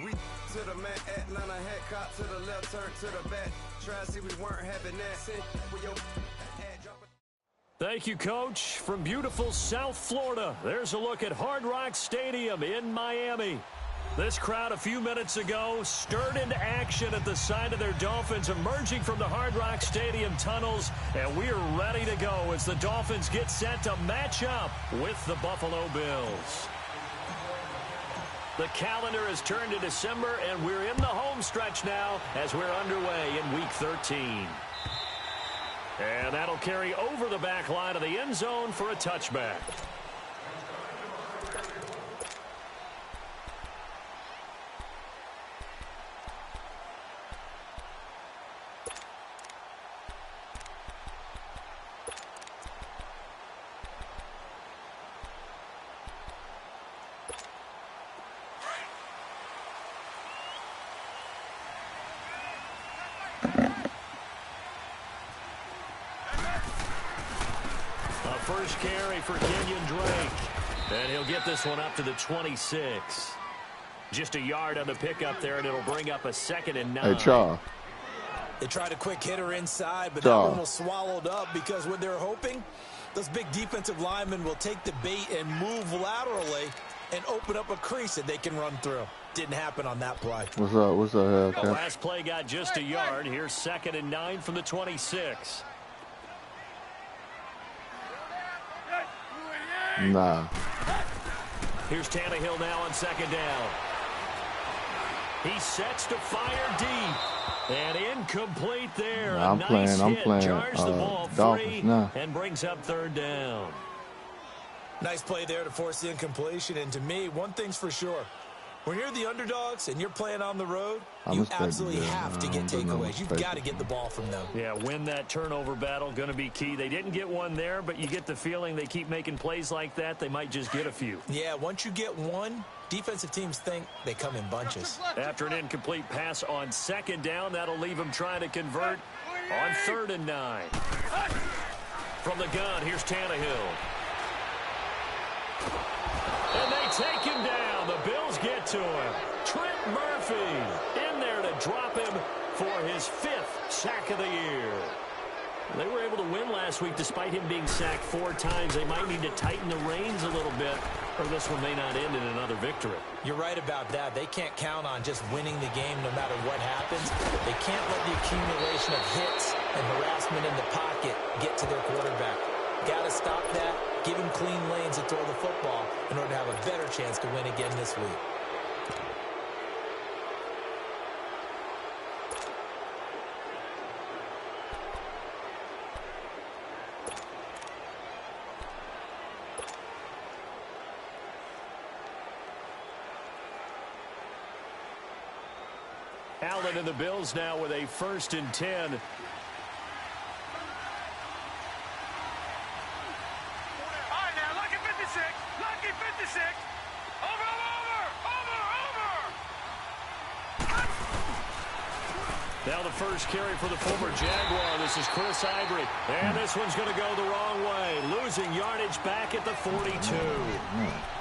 We to the man, Atlanta head cop to the left, turn to the back. Try to see we weren't having that. Thank you, Coach. From beautiful South Florida, there's a look at Hard Rock Stadium in Miami. This crowd a few minutes ago stirred into action at the side of their Dolphins emerging from the Hard Rock Stadium tunnels, and we are ready to go as the Dolphins get set to match up with the Buffalo Bills. The calendar has turned to December, and we're in the home stretch now as we're underway in Week 13. And that'll carry over the back line of the end zone for a touchback. First carry for Kenyon Drake. And he'll get this one up to the 26. Just a yard on the pickup there, and it'll bring up a 2nd and 9. Hey, Charles. They tried a quick hitter inside, but that one was swallowed up because what they're hoping, those big defensive linemen will take the bait and move laterally and open up a crease that they can run through. Didn't happen on that play. What's up? What's up, The last play got just a yard. Here's 2nd and 9 from the 26. Nah. Here's Tannehill now on 2nd down. He sets to fire deep. And incomplete there. Nah, I'm playing Charge the ball free and brings up 3rd down. Nice play there to force the incompletion. And to me, one thing's for sure. When you're the underdogs and you're playing on the road, you absolutely have to get takeaways. You've got to get the ball from them. Yeah, win that turnover battle, going to be key. They didn't get one there, but you get the feeling they keep making plays like that, they might just get a few. Yeah, once you get one, defensive teams think they come in bunches. After an incomplete pass on 2nd down, that'll leave them trying to convert on 3rd and 9. From the gun, here's Tannehill. And they take him down. The Bills get to him. Trent Murphy in there to drop him for his 5th sack of the year. They were able to win last week despite him being sacked 4 times. They might need to tighten the reins a little bit, or this one may not end in another victory. You're right about that. They can't count on just winning the game no matter what happens. They can't let the accumulation of hits and harassment in the pocket get to their quarterback. Got to stop that. Give him clean lanes to throw the football in order to have a better chance to win again this week. Allen and the Bills now with a 1st and 10. Now the first carry for the former Jaguar. This is Chris Ivory. And this one's going to go the wrong way. Losing yardage back at the 42.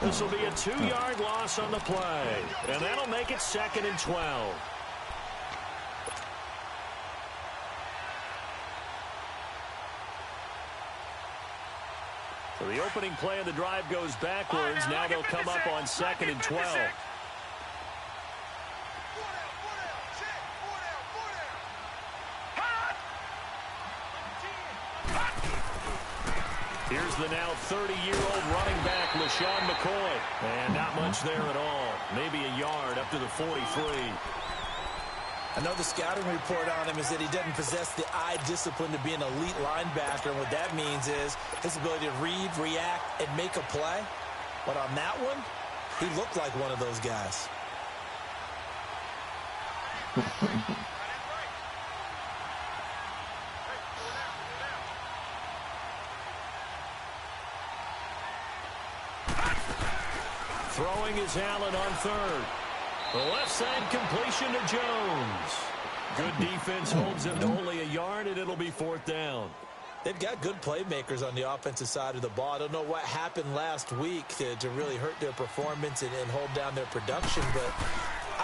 This will be a 2-yard loss on the play. And that'll make it 2nd and 12. So the opening play of the drive goes backwards. Now they'll come up on 2nd and 12. Here's the now 30-year-old running back, LaShawn McCoy. And not much there at all. Maybe a yard up to the 43. I know the scouting report on him is that he doesn't possess the eye discipline to be an elite linebacker. And what that means is his ability to read, react, and make a play. But on that one, he looked like one of those guys. Throwing is Allen on 3rd. The left side completion to Jones. Good defense holds him to only a yard, and it'll be 4th down. They've got good playmakers on the offensive side of the ball. I don't know what happened last week to really hurt their performance and hold down their production, but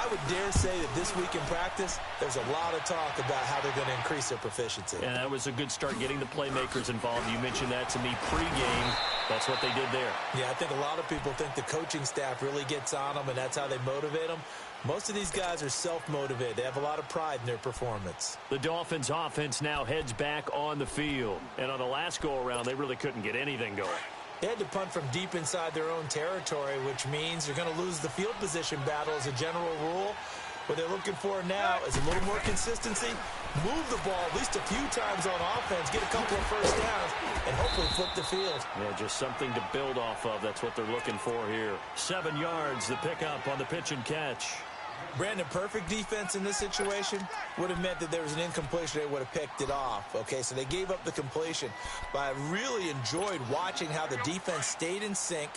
I would dare say that this week in practice, there's a lot of talk about how they're going to increase their proficiency. And that was a good start getting the playmakers involved. You mentioned that to me pregame. That's what they did there. Yeah, I think a lot of people think the coaching staff really gets on them, and that's how they motivate them. Most of these guys are self-motivated. They have a lot of pride in their performance. The Dolphins' offense now heads back on the field. And on the last go-around, they really couldn't get anything going. They had to punt from deep inside their own territory, which means you're going to lose the field position battle as a general rule. What they're looking for now is a little more consistency, move the ball at least a few times on offense, get a couple of first downs, and hopefully flip the field. Yeah, just something to build off of. That's what they're looking for here. 7 yards, the pickup on the pitch and catch. Brandon, perfect defense in this situation would have meant that there was an incompletion. They would have picked it off. Okay, so they gave up the completion. But I really enjoyed watching how the defense stayed in sync,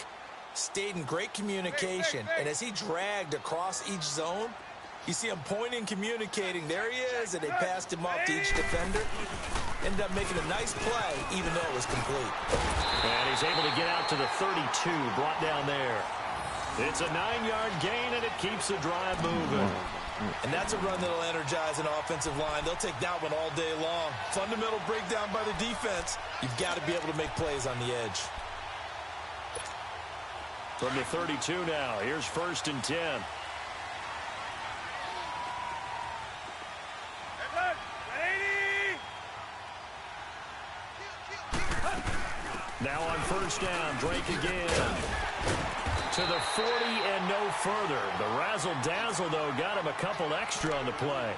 stayed in great communication. And as he dragged across each zone, you see him pointing, communicating. There he is, and they passed him off to each defender. Ended up making a nice play, even though it was complete. And he's able to get out to the 32, brought down there. It's a 9-yard gain, and it keeps the drive moving. And that's a run that'll energize an offensive line. They'll take that one all day long. Fundamental breakdown by the defense. You've got to be able to make plays on the edge. From the 32 now, here's 1st and 10. Now on 1st down, Drake again. To the 40 and no further. The razzle-dazzle, though, got him a couple extra on the play.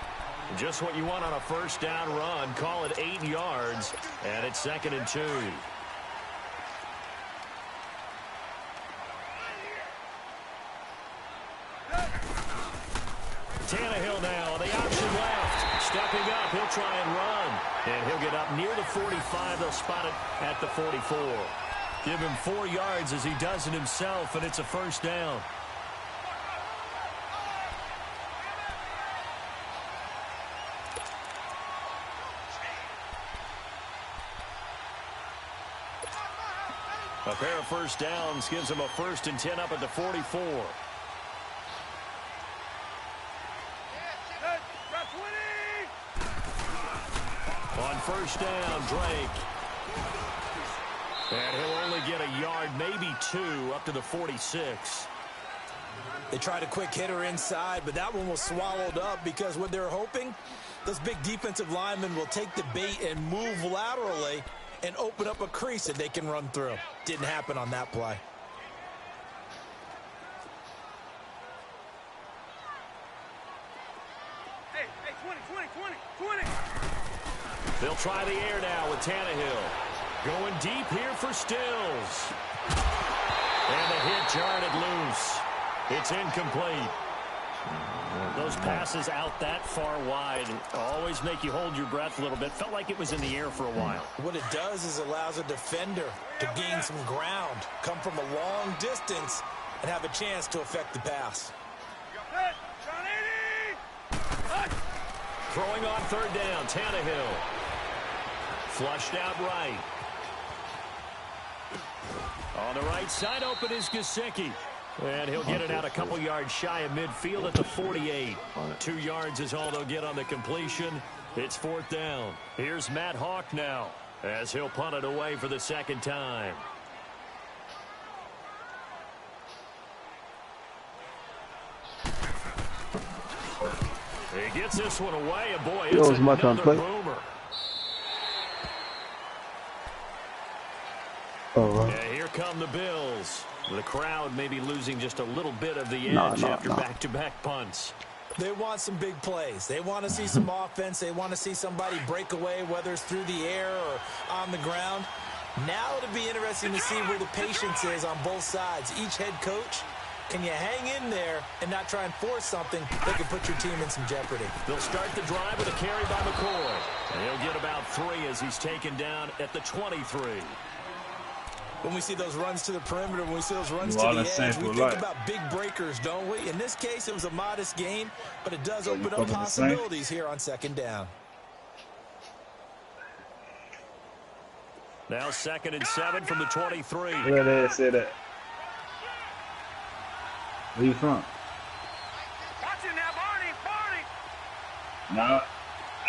Just what you want on a 1st down run. Call it 8 yards, and it's 2nd and 2. Tannehill now on the option left. Stepping up, he'll try and run. And he'll get up near the 45. They'll spot it at the 44. Give him 4 yards as he does it himself, and it's a 1st down. A pair of 1st downs gives him a 1st and 10 up at the 44. On 1st down, Drake. And he'll only get a yard, maybe 2, up to the 46. They tried a quick hitter inside, but that one was swallowed up because what they're hoping, those big defensive linemen will take the bait and move laterally and open up a crease that they can run through. Didn't happen on that play. Hey, 20. They'll try the air now with Tannehill. Going deep here for Stills. And the hit jarred loose. It's incomplete. Those passes out that far wide always make you hold your breath a little bit. Felt like it was in the air for a while. What it does is allows a defender to gain some ground, come from a long distance, and have a chance to affect the pass. Throwing on 3rd down, Tannehill. Flushed out right. On the right side, open is Gesicki. And he'll get it out a couple yards shy of midfield at the 48. 2 yards is all they'll get on the completion. It's 4th down. Here's Matt Hawk now as he'll punt it away for the 2nd time. He gets this one away, and boy, it's another boomer. Yeah, here come the Bills. The crowd may be losing just a little bit of the edge after back-to-back punts. They want some big plays. They want to see some offense. They want to see somebody break away, whether it's through the air or on the ground. Now it'll be interesting to see where the patience is on both sides. Each head coach, can you hang in there and not try and force something that could put your team in some jeopardy? They'll start the drive with a carry by McCoy. And he'll get about 3 as he's taken down at the 23. When we see those runs to the perimeter, when we see those runs to the edge, we think about big breakers, don't we? In this case, it was a modest gain, but it does open up possibilities here on 2nd down. Now 2nd and 7 from the 23. Where they say that? Where you from? Watch it now. No,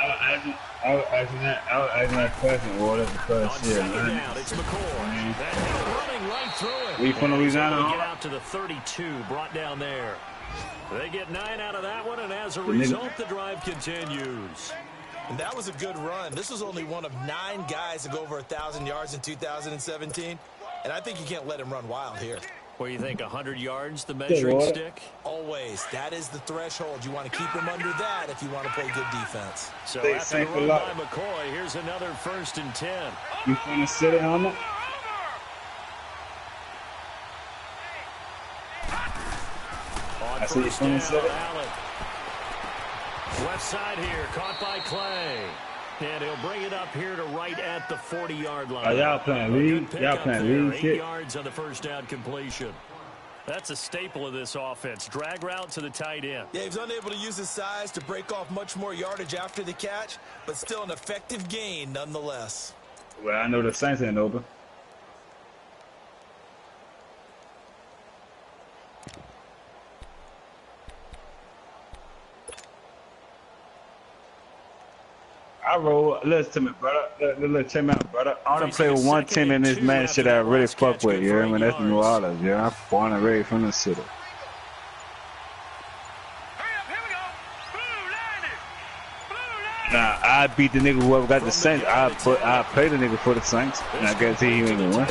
I was asking that question, order because On shit, second man. down, it's McCoy. That hill running right through it. We from And he's Louisiana, able to get huh? out to the 32, brought down there. They get 9 out of that one, and as a result, the drive continues. And that was a good run. This was only one of 9 guys to go over 1,000 yards in 2017. And I think you can't let him run wild here. What do you think, 100 yards, the measuring stick? Always. That is the threshold. You want to keep him under that if you want to play good defense. So They after the sank a run lot. by McCoy, here's another 1st and 10. You from the city, homie? On I see you first from the down, city. Allen. Left side here, caught by Clay. And he'll bring it up here to right at the 40-yard line. Oh, y'all playing A league? good Y'all pickup playing there, league 8 shit? yards on the first down completion. That's a staple of this offense. Drag route to the tight end. Yeah, he's unable to use his size to break off much more yardage after the catch, but still an effective gain nonetheless. Well, I know the Saints ain't open. I roll. Listen to me, brother. Look, check me out, brother. I want to play with one team in this man shit I really fuck with. You hear me? That's New Orleans. Yeah, I'm born and raised from the city. Nah, I beat the nigga whoever got the Saints. I play the nigga for the Saints, and I guarantee he ain't gonna win.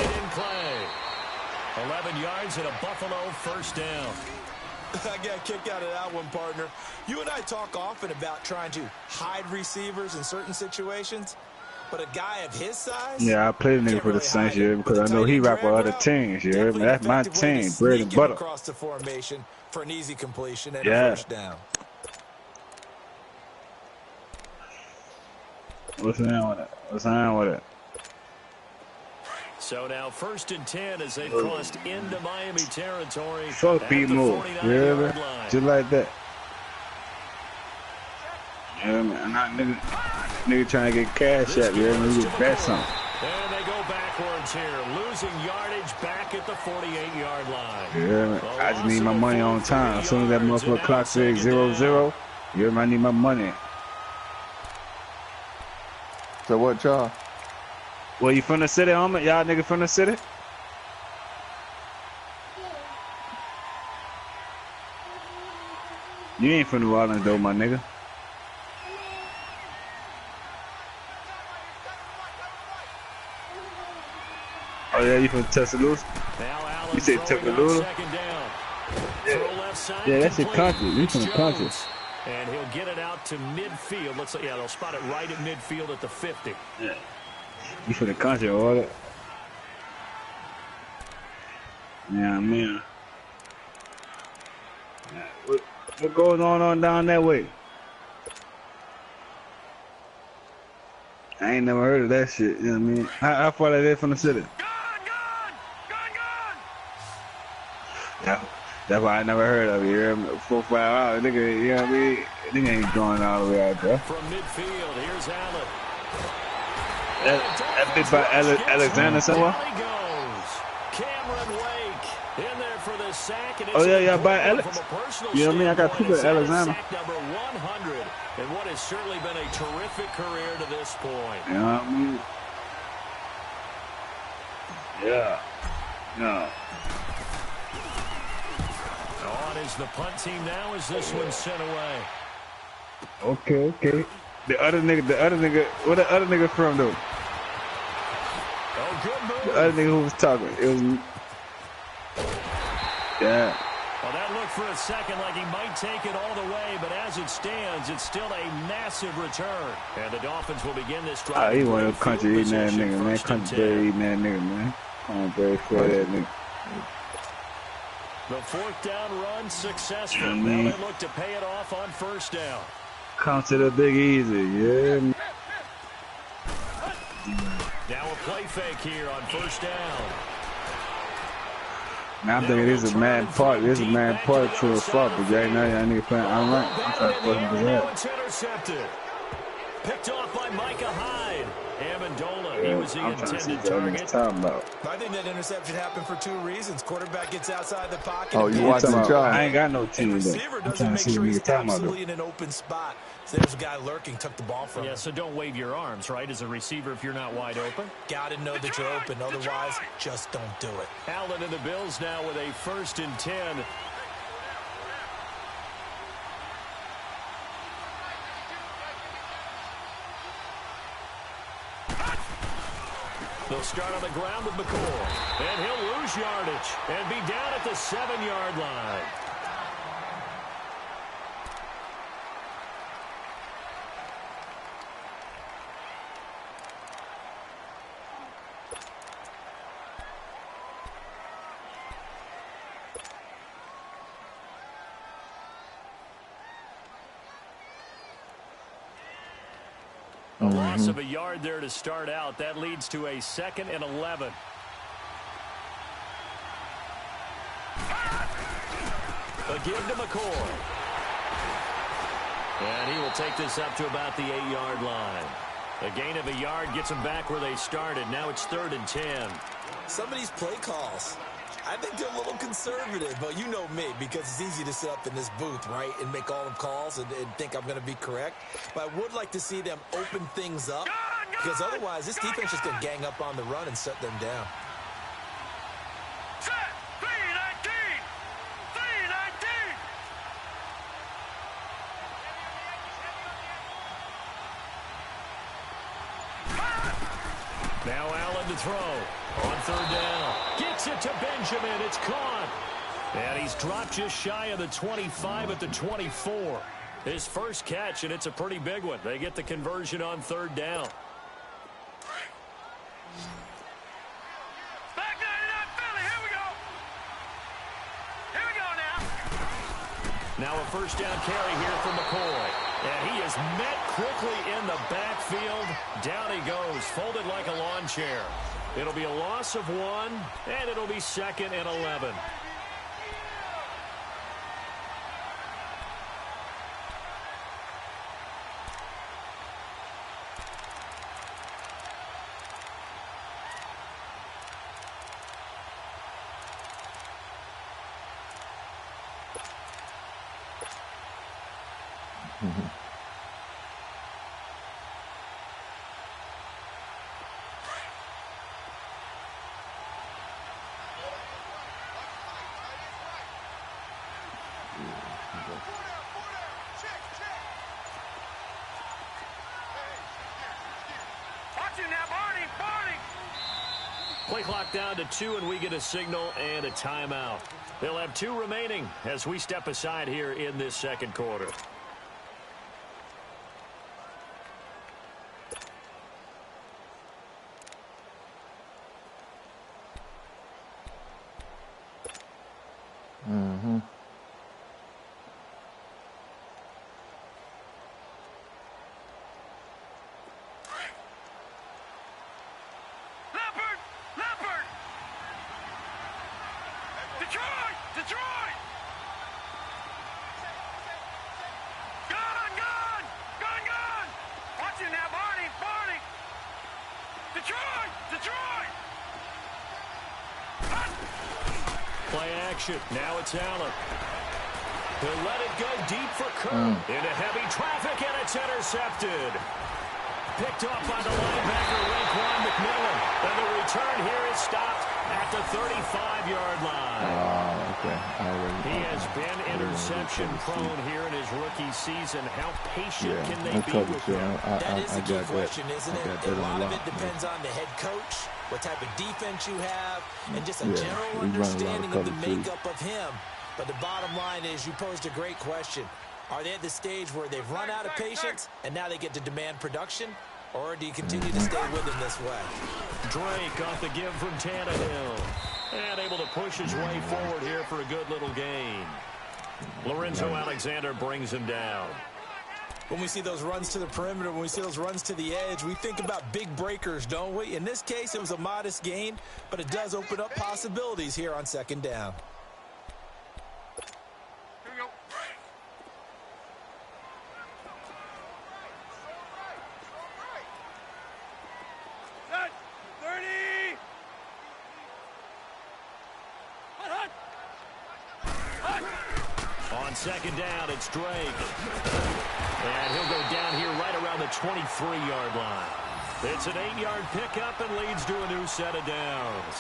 11 yards and a Buffalo first down. I got a kick out of that one, partner. You and I talk often about trying to hide receivers in certain situations, but a guy of his size. Yeah, I play the nigga for the Saints, yeah, because I know he rock with other teams, yeah. Man, that's my team, bread and butter. Across the formation for an easy completion and a Yeah. first down. What's wrong with it? What's wrong with it? So now 1st and 10 as they've crossed into Miami territory. Fuck beat move, you hear me? Just like that. Yeah, man, I'm not nigga trying to get cash out, you hear me? We just bet something. And they go backwards here, losing yardage back at the 48-yard line. Yeah, man. I just need my money on time. As soon as that motherfucker clock says 0-0, you hear me? I need my money. So what, y'all? Well, you from the city, homie? Y'all nigga from the city? You ain't from New Orleans, though, my nigga. Oh, yeah, you from Tuscaloosa? You said Tuscaloosa? Yeah, that's your country. You from the country. And he'll get it out to midfield. Looks like, yeah, they'll spot it right at midfield at the 50. Yeah. You from the country, order? Yeah, man. Yeah, what goes on down that way? I ain't never heard of that shit, you know what I mean? How far that is from the city? That's why I never heard of it, you hear me? 4 or 5 hours, nigga, you know what I mean? Nigga ain't going all the way out there. From midfield, here's Allen. That bit by Alexander somewhere? Cameron Wake in there for the sack. And oh, yeah, by Alex. You know what I mean? I got two of Alexander. Sack number 100, and what has certainly been a terrific career to this point. You know what I mean? Yeah. No. On is the punt team now as this one's sent away. Okay. The other nigga, where the other nigga from though? Oh, good move. The other nigga who was talking, it was, yeah. Well, that looked for a second like he might take it all the way, but as it stands, it's still a massive return. And the Dolphins will begin this drive. Oh, he one of them country eating that nigga, man. Country bird eating that nigga, man. Country bird for that nigga. The 4th down run successful. Yeah, now they look to pay it off on 1st down. Come to the Big Easy, yeah. Now a play fake here on 1st down. Now I'm thinking this is a mad part. This is a mad part to a fuck, but right now y'all nigga playing. I'm right. I'm trying to fuck him It's intercepted. Picked off by Micah Hyde. Amendola, he was the intended target. I think that interception happened for two reasons. Quarterback gets outside the pocket. Oh, you watching the job? I ain't got no team. And receiver doesn't make sure he's absolutely in an open spot. So there's a guy lurking, took the ball from him. Yeah, so don't wave your arms, right, as a receiver if you're not wide open. Got to know that you're open. Otherwise, just don't do it. Allen and the Bills now with a 1st and 10. They'll start on the ground with McCoy. And he'll lose yardage and be down at the 7-yard line. A loss of a yard there to start out. That leads to a 2nd and 11. A give to McCoy. And he will take this up to about the 8-yard line. A gain of a yard gets them back where they started. Now it's 3rd and 10. Some of these play calls, I think they're a little conservative, but you know me, because it's easy to sit up in this booth, right, and make all the calls and think I'm going to be correct. But I would like to see them open things up, because otherwise this defense is going to gang up on the run and shut them down. Set. 3-19. 3-19. Now Allen to throw. On 3rd down. Gets it to Benjamin. It's caught. And he's dropped just shy of the 25 at the 24. His first catch, and it's a pretty big one. They get the conversion on 3rd down. Back 99 Philly. Here we go. Here we go now. Now a 1st down carry here from McCoy. And he is met quickly in the backfield. Down he goes, folded like a lawn chair. It'll be a loss of 1, and it'll be 2nd and 11. Play clock down to 2, and we get a signal and a timeout. They'll have 2 remaining as we step aside here in this 2nd quarter. Detroit! Gone! Watch it now, Barney! Detroit! Play action. Now it's Allen. He'll let it go deep for Kerr. Into heavy traffic, and it's intercepted. Picked off by the linebacker, Raekwon McMillan. And the return here is stopped at the 35-yard line. Okay. He has been interception-prone here in his rookie season. How patient can they be with him? That is the key question, isn't it? A lot of it depends on the head coach, what type of defense you have, and just a general understanding of the makeup of him. But the bottom line is you posed a great question. Are they at the stage where they've run out of patience and now they get to demand production? Or do you continue to stay with him this way? Drake off the give from Tannehill. And able to push his way forward here for a good little gain. Lorenzo Alexander brings him down. When we see those runs to the perimeter, when we see those runs to the edge, we think about big breakers, don't we? In this case, it was a modest gain, but it does open up possibilities here on 2nd down. On second down, it's Drake. And he'll go down here right around the 23-yard line. It's an 8-yard pickup and leads to a new set of downs.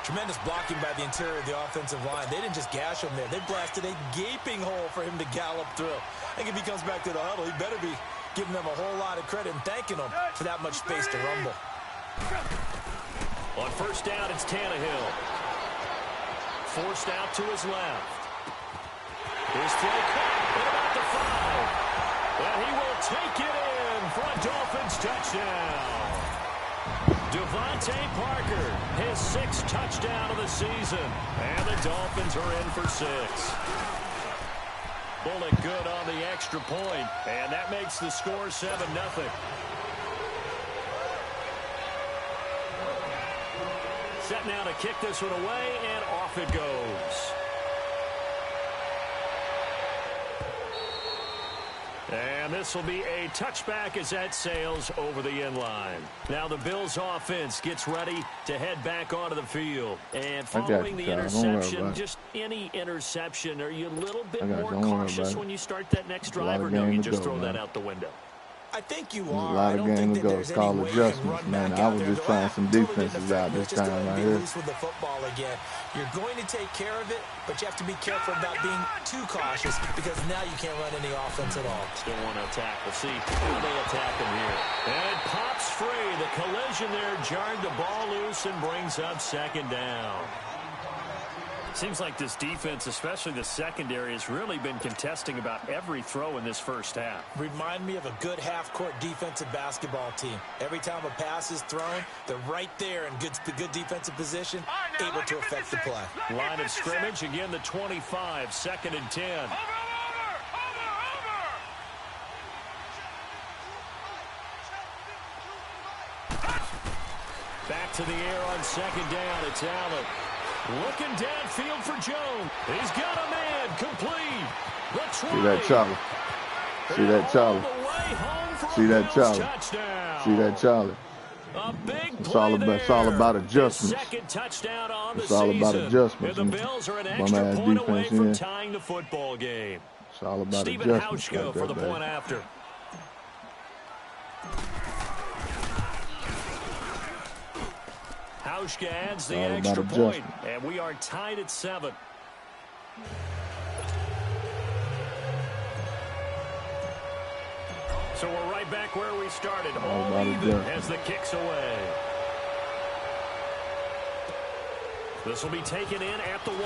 Tremendous blocking by the interior of the offensive line. They didn't just gash him there. They blasted a gaping hole for him to gallop through. I think if he comes back to the huddle, he better be giving them a whole lot of credit and thanking them for that much space to rumble. On first down, it's Tannehill. Forced out to his left. His throw caught at about the 5. And he will take it in for a Dolphins touchdown. Devontae Parker, his 6th touchdown of the season. And the Dolphins are in for 6. Bullet good on the extra point. And that makes the score 7-0. Set now to kick this one away, and off it goes. And this will be a touchback as that sails over the end line. Now the Bills offense gets ready to head back onto the field. And following the interception, just any interception, are you a little bit more cautious when you start that next drive, or no, you just throw that out the window? I think you There's are. a lot I of don't think games that ago. there's It's any called way you can adjustments, run man. back I out was there. just trying some defenses out this just time right be here. loose with the football again. You're going to take care of it, but you have to be careful about being too cautious because now you can't run any offense at all. Still want to attack. We'll see how they attack him here. And it pops free. The collision there jarred the ball loose and brings up second down. Seems like this defense, especially the secondary, has really been contesting about every throw in this first half. Remind me of a good half-court defensive basketball team. Every time a pass is thrown, they're right there in good defensive position, able to affect the play. Line of scrimmage, again the 25, 2nd and 10. Over! Back to the air on second down. It's Allen. Looking downfield for Jones. He's got a man complete. See that Charlie. See that Charlie. See that Charlie. See that Charlie. A big it's all about adjustments. Second touchdown on it's the all season. about adjustments. And the Bills are an extra point away from tying the football game. It's all about Stephen adjustments. Hauschka for the point after. Hauschka adds the extra point, and we are tied at 7. So we're right back where we started, all even as the kick's away. This will be taken in at the 1.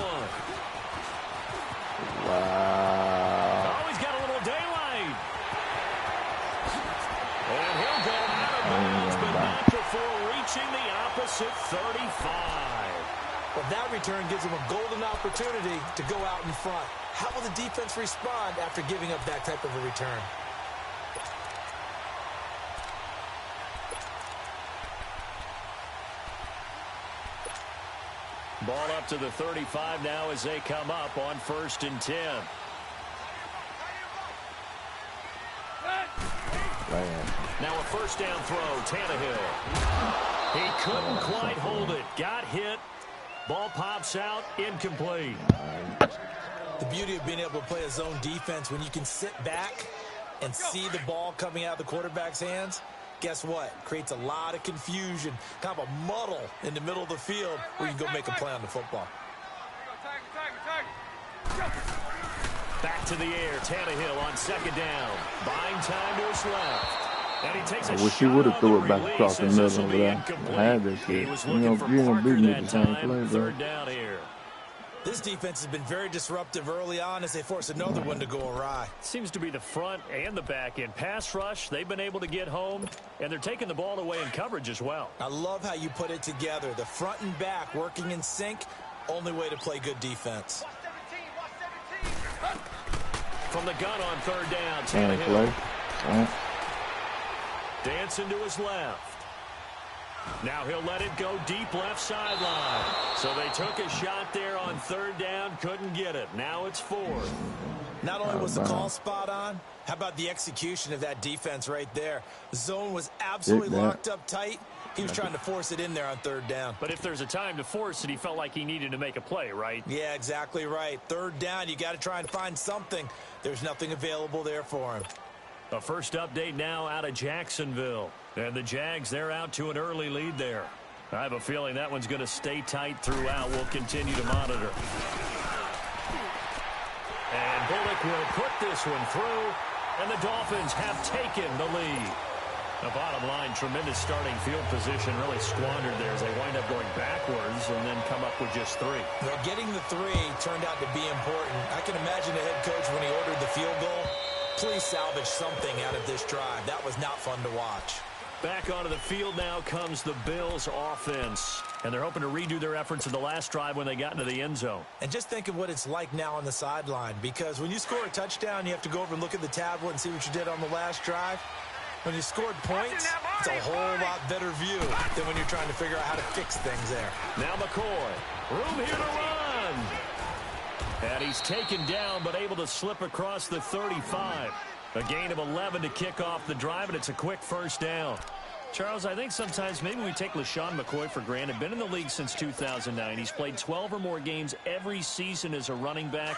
Wow. Oh, he's got a little daylight. And he'll go out of bounds, but not before reaching the opposite 35. Well, that return gives him a golden opportunity to go out in front. How will the defense respond after giving up that type of a return? Ball up to the 35 now as they come up on 1st and 10. Now a first down throw, Tannehill. He couldn't quite hold it. Got hit. Ball pops out, incomplete. The beauty of being able to play a zone defense when you can sit back and see the ball coming out of the quarterback's hands, guess what? Creates a lot of confusion, kind of a muddle in the middle of the field where you can go make a play on the football. Back to the air, Tannehill on second down. Buying time to his left. And he takes a I wish he would have threw it back across the middle over there. I had this shit. You know, you ain't beating me the same play, bro. Third down here. This defense has been very disruptive early on as they force another one to go awry. Seems to be the front and the back end. Pass rush, they've been able to get home, and they're taking the ball away in coverage as well. I love how you put it together. The front and back working in sync, only way to play good defense. From the gun on third down, Tannehill. Dancing to his left. Now he'll let it go deep left sideline. So they took a shot there on third down, couldn't get it. Now it's fourth. Not only was the call spot on, how about the execution of that defense right there? The zone was absolutely locked up tight. He was trying to force it in there on third down. But if there's a time to force it, he felt like he needed to make a play, right? Yeah, exactly right. Third down, you got to try and find something. There's nothing available there for him. A first update now out of Jacksonville. And the Jags, they're out to an early lead there. I have a feeling that one's going to stay tight throughout. We'll continue to monitor. And Bullock will put this one through, and the Dolphins have taken the lead. The bottom line, tremendous starting field position, really squandered there as they wind up going backwards and then come up with just three. Well, getting the three turned out to be important. I can imagine the head coach when he ordered the field goal. Please salvage something out of this drive. That was not fun to watch. Back onto the field now comes the Bills offense. And they're hoping to redo their efforts in the last drive when they got into the end zone. And just think of what it's like now on the sideline. Because when you score a touchdown, you have to go over and look at the tablet and see what you did on the last drive. When you scored points, it's a whole lot better view than when you're trying to figure out how to fix things there. Now McCoy. Room here to run. And he's taken down but able to slip across the 35. A gain of 11 to kick off the drive, and it's a quick first down. Charles, I think sometimes maybe we take LaShawn McCoy for granted. Been in the league since 2009. He's played 12 or more games every season as a running back.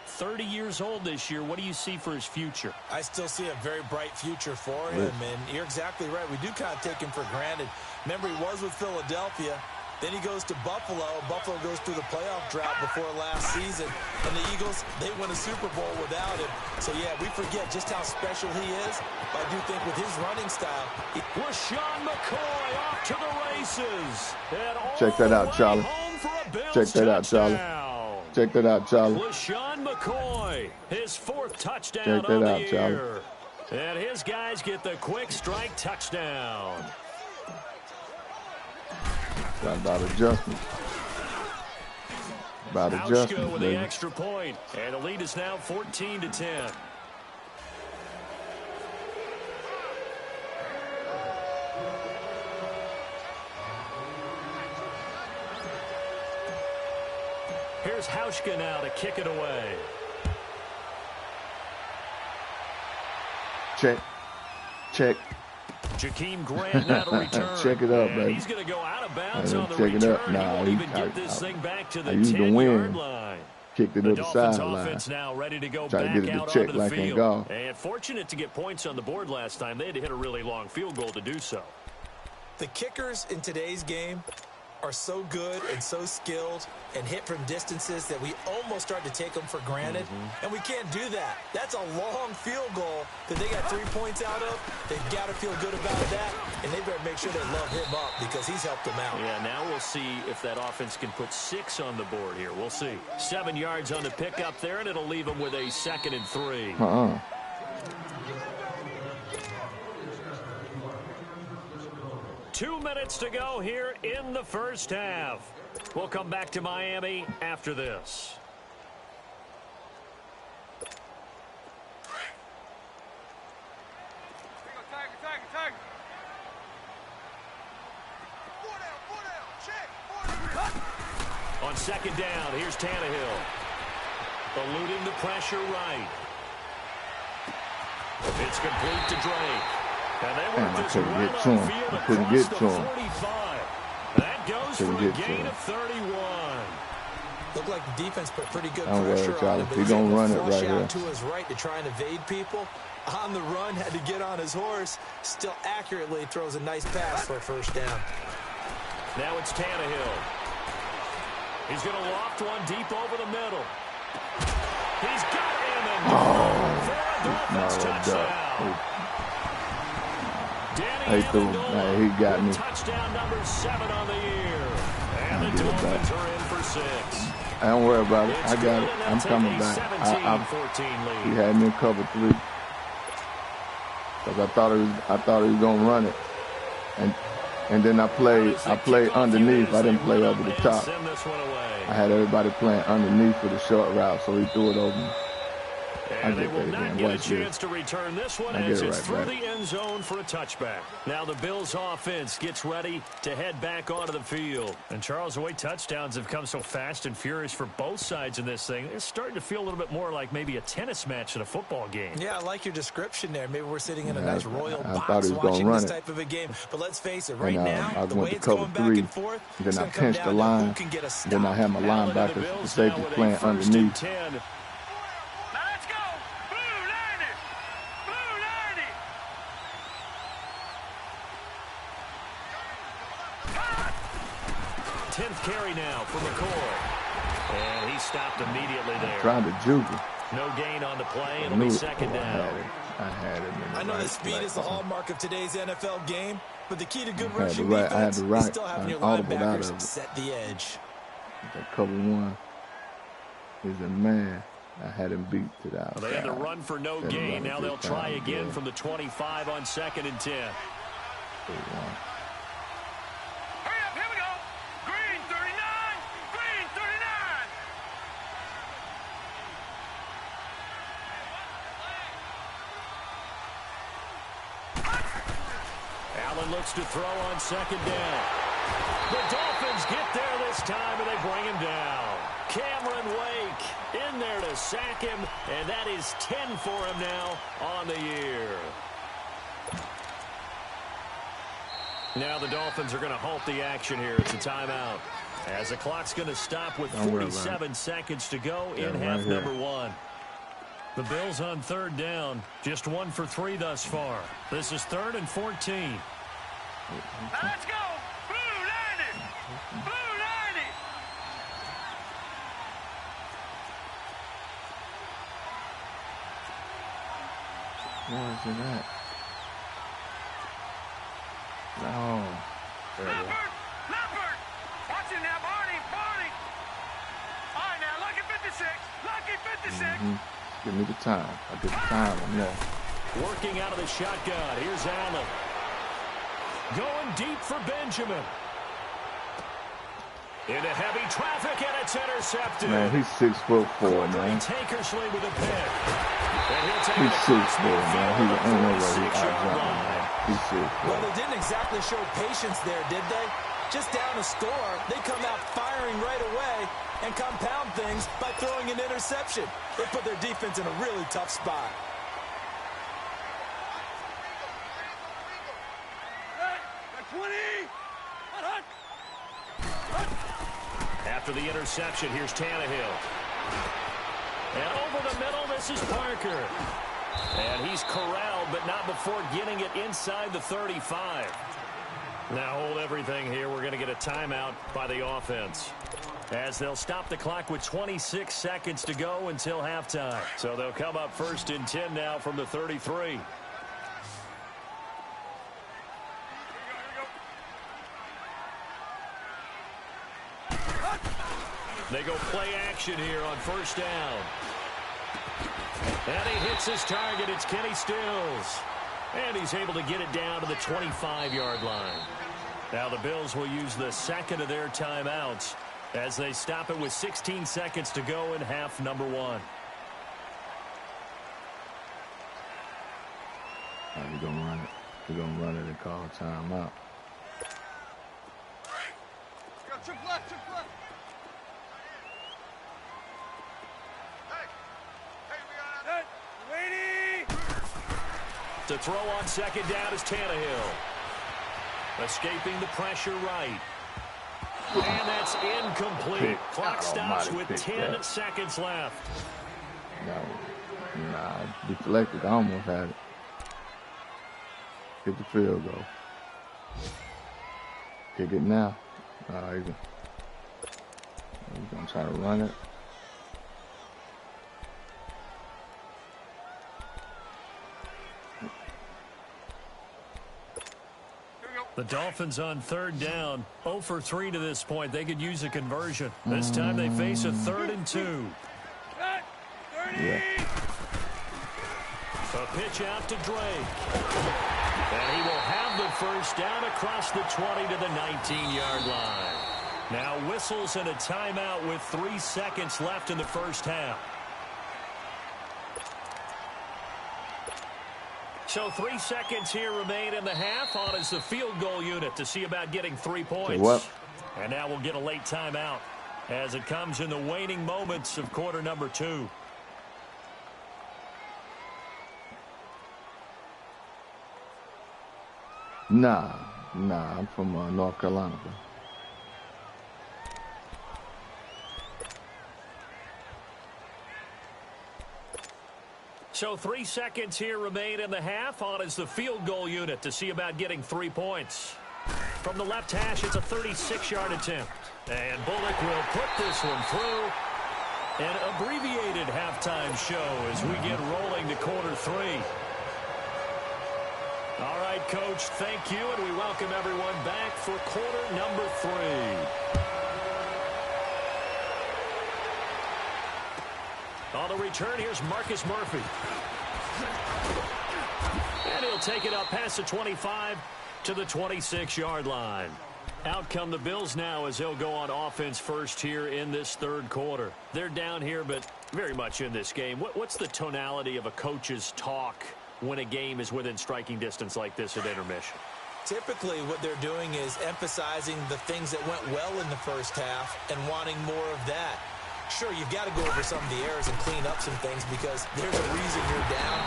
30 years old this year. What do you see for his future? I still see a very bright future for him, and you're exactly right. We do kind of take him for granted. Remember, he was with Philadelphia. Then he goes to Buffalo. Buffalo goes through the playoff drought before last season. And the Eagles, they win a Super Bowl without him. So, yeah, we forget just how special he is. But I do think with his running style. LaShawn McCoy off to the races. Check that out, Charlie. Check that out, Charlie. Check that out, Charlie. LaShawn McCoy, his fourth touchdown on the year. And his guys get the quick strike touchdown. Got about adjustment. About adjustment, with the extra point, and the lead is now 14-10. Here's Hauschka now to kick it away. Check. Check. Jakeem Grant now to return. Check it up, baby. He's going to go out of bounds on the check return. It up. Nah, he won't even get this thing back to the 10-yard line. Kicked it to the sideline. Offense now ready to go Try back to get it out to check onto the like field. And fortunate to get points on the board last time. They had to hit a really long field goal to do so. The kickers in today's game are so good and so skilled and hit from distances that we almost start to take them for granted. And we can't do that. That's a long field goal that they got 3 points out of. They've got to feel good about that, and they better make sure they love him up because he's helped them out. Yeah, now we'll see if that offense can put 6 on the board here. We'll see. 7 yards on the pickup there, and it'll leave them with a 2nd and 3. 2 minutes to go here in the first half. We'll come back to Miami after this. On 2nd down, here's Tannehill. Eluding the pressure right. It's complete to Drake. And they work this right on field across the 45. That goes for a gain of 31. Looked like the defense put pretty good Don't pressure worry, on him. He's going to run it right here. To his right to try and evade people. On the run, had to get on his horse. Still accurately throws a nice pass for a first down. Now it's Tannehill. He's going to loft one deep over the middle. He's got him for a Dolphins touchdown. He got me. Touchdown number 7 on the year. And the Dolphins are in for 6. Don't worry about it. I got it. I'm coming back. He had me in cover 3. Because I thought he was gonna run it. And then I played underneath. I didn't play over the top. I had everybody playing underneath for the short route, so he threw it over me. And they will not get a chance to return this one as it's through the end zone for a touchback. Now the Bills offense gets ready to head back onto the field. And Charles, the way touchdowns have come so fast and furious for both sides in this thing, it's starting to feel a little bit more like maybe a tennis match in a football game. Yeah, I like your description there. Maybe we're sitting in a nice royal box watching this type of a game. But let's face it, right now, the way it's going back and forth, then I pinched the line. Then I had my linebackers and safety playing underneath. Now let's go. Blue 90. Blue 90. 10th carry now for McCoy. And he stopped immediately there. Trying to juke him. No gain on the play. It'll be second down. I had it. I know that speed is the hallmark of today's NFL game, but the key to good rushing I had defense the right, is still having your audible out linebackers of it. set the edge. That cover one is a man. I had him beat to the outside. Well, they had to run for no gain. Now they'll try again from the 25 on 2nd and 10. Hurry up, here we go. Green 39. Green 39. Allen looks to throw on 2nd down. The Dolphins get there this time, and they bring him down. Cameron Wake in there to sack him, and that is 10 for him now on the year. Now the Dolphins are going to halt the action here. It's a timeout. As the clock's going to stop with 47 seconds to go in half number 1. The Bills on 3rd down. Just 1 for 3 thus far. This is 3rd and 14. Now let's go. Blue 90. Blue 90. Where is it at? No. Leopard. Leopard. Watch it now, Barney. Barney. All right, now, lucky 56. Lucky 56. Give me the time. I get the time. I'm there. Working out of the shotgun. Here's Allen. Going deep for Benjamin. Into heavy traffic, and it's intercepted. Man, he's 6'4", man. Tankersley with a pick. He's 6'4", man. He don't know where he out-jumping, man. He's 6'4". Well, they didn't exactly show patience there, did they? Just down a score, they come out firing right away and compound things by throwing an interception. They put their defense in a really tough spot. After the interception, here's Tannehill. And over the middle, this is Parker. And he's corralled, but not before getting it inside the 35. Now hold everything here. We're going to get a timeout by the offense, as they'll stop the clock with 26 seconds to go until halftime. So they'll come up 1st and 10 now from the 33. They go play action here on 1st down. And he hits his target. It's Kenny Stills. And he's able to get it down to the 25-yard line. Now the Bills will use the 2nd of their timeouts as they stop it with 16 seconds to go in half number 1. We're going to run it. We're going to run it and call a timeout. Go, chip left, chip left. To throw on 2nd down is Tannehill. Escaping the pressure right. And that's incomplete. Clock stops with 10 seconds left. Nah, deflected. I almost had it. Get the field goal. Kick it now. He's going to try to run it. The Dolphins on 3rd down, 0 for 3 to this point. They could use a conversion. This time they face a 3rd and 2. Yeah. A pitch out to Drake. And he will have the 1st down across the 20 to the 19-yard line. Now whistles and a timeout with 3 seconds left in the 1st half. So 3 seconds here remain in the half. On is the field goal unit to see about getting 3 points. Say what? And now we'll get a late timeout as it comes in the waning moments of quarter number 2. Nah, I'm from North Carolina, bro. So 3 seconds here remain in the half. On is the field goal unit to see about getting 3 points. From the left hash, it's a 36-yard attempt. And Bullock will put this one through. An abbreviated halftime show as we get rolling to quarter 3. All right, Coach, thank you, and we welcome everyone back for quarter number 3. On the return, here's Marcus Murphy. And he'll take it up past the 25 to the 26-yard line. Out come the Bills now as they'll go on offense first here in this third quarter. They're down here, but very much in this game. What's the tonality of a coach's talk when a game is within striking distance like this at intermission? Typically, what they're doing is emphasizing the things that went well in the first half and wanting more of that. Sure, you've got to go over some of the errors and clean up some things because there's a reason you're down.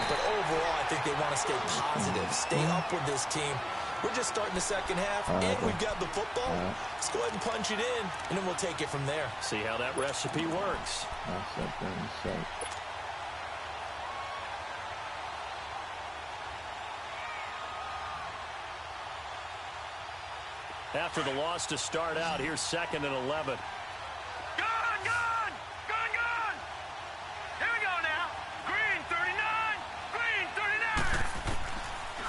But overall, I think they want to stay positive, stay up with this team. We're just starting the second half, and we've got the football. Let's go ahead and punch it in, and then we'll take it from there. See how that recipe works. After the loss to start out, here's 2nd and 11.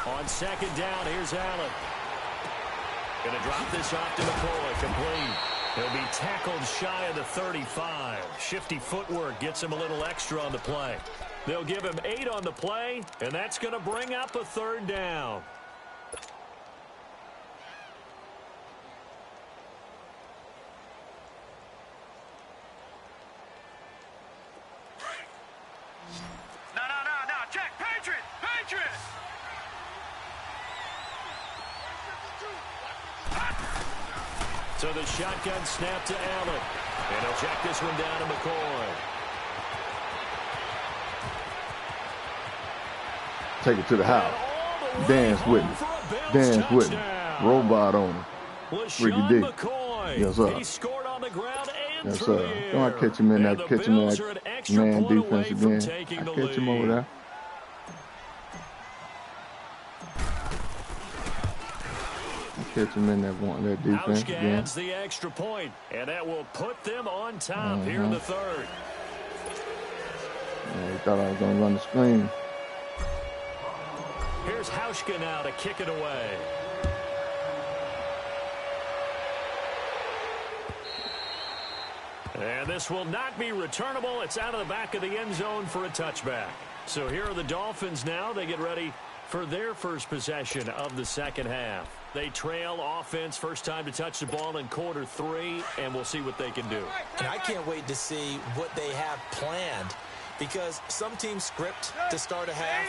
On 2nd down, here's Allen. Going to drop this off to McCoy, complete. He'll be tackled shy of the 35. Shifty footwork gets him a little extra on the play. They'll give him 8 on the play, and that's going to bring up a 3rd down. No, check, Patriot! So the shotgun snap to Allen. And he'll check this one down to McCoy. Take it to the house. Dance with me. Dance with me. Robot on him. Ricky D. Yes, sir. He scored on the ground and yes, sir. Don't I catch him in that man defense again. I catch him over there. Catch him in that defense again. Adds the extra point, and that will put them on top here in the 3rd. Yeah, he thought I was going to run the screen. Here's Hauschka now to kick it away. And this will not be returnable. It's out of the back of the end zone for a touchback. So here are the Dolphins now. They get ready for their first possession of the second half. They trail offense, first time to touch the ball in quarter 3, and we'll see what they can do. And I can't wait to see what they have planned because some teams script to start a half.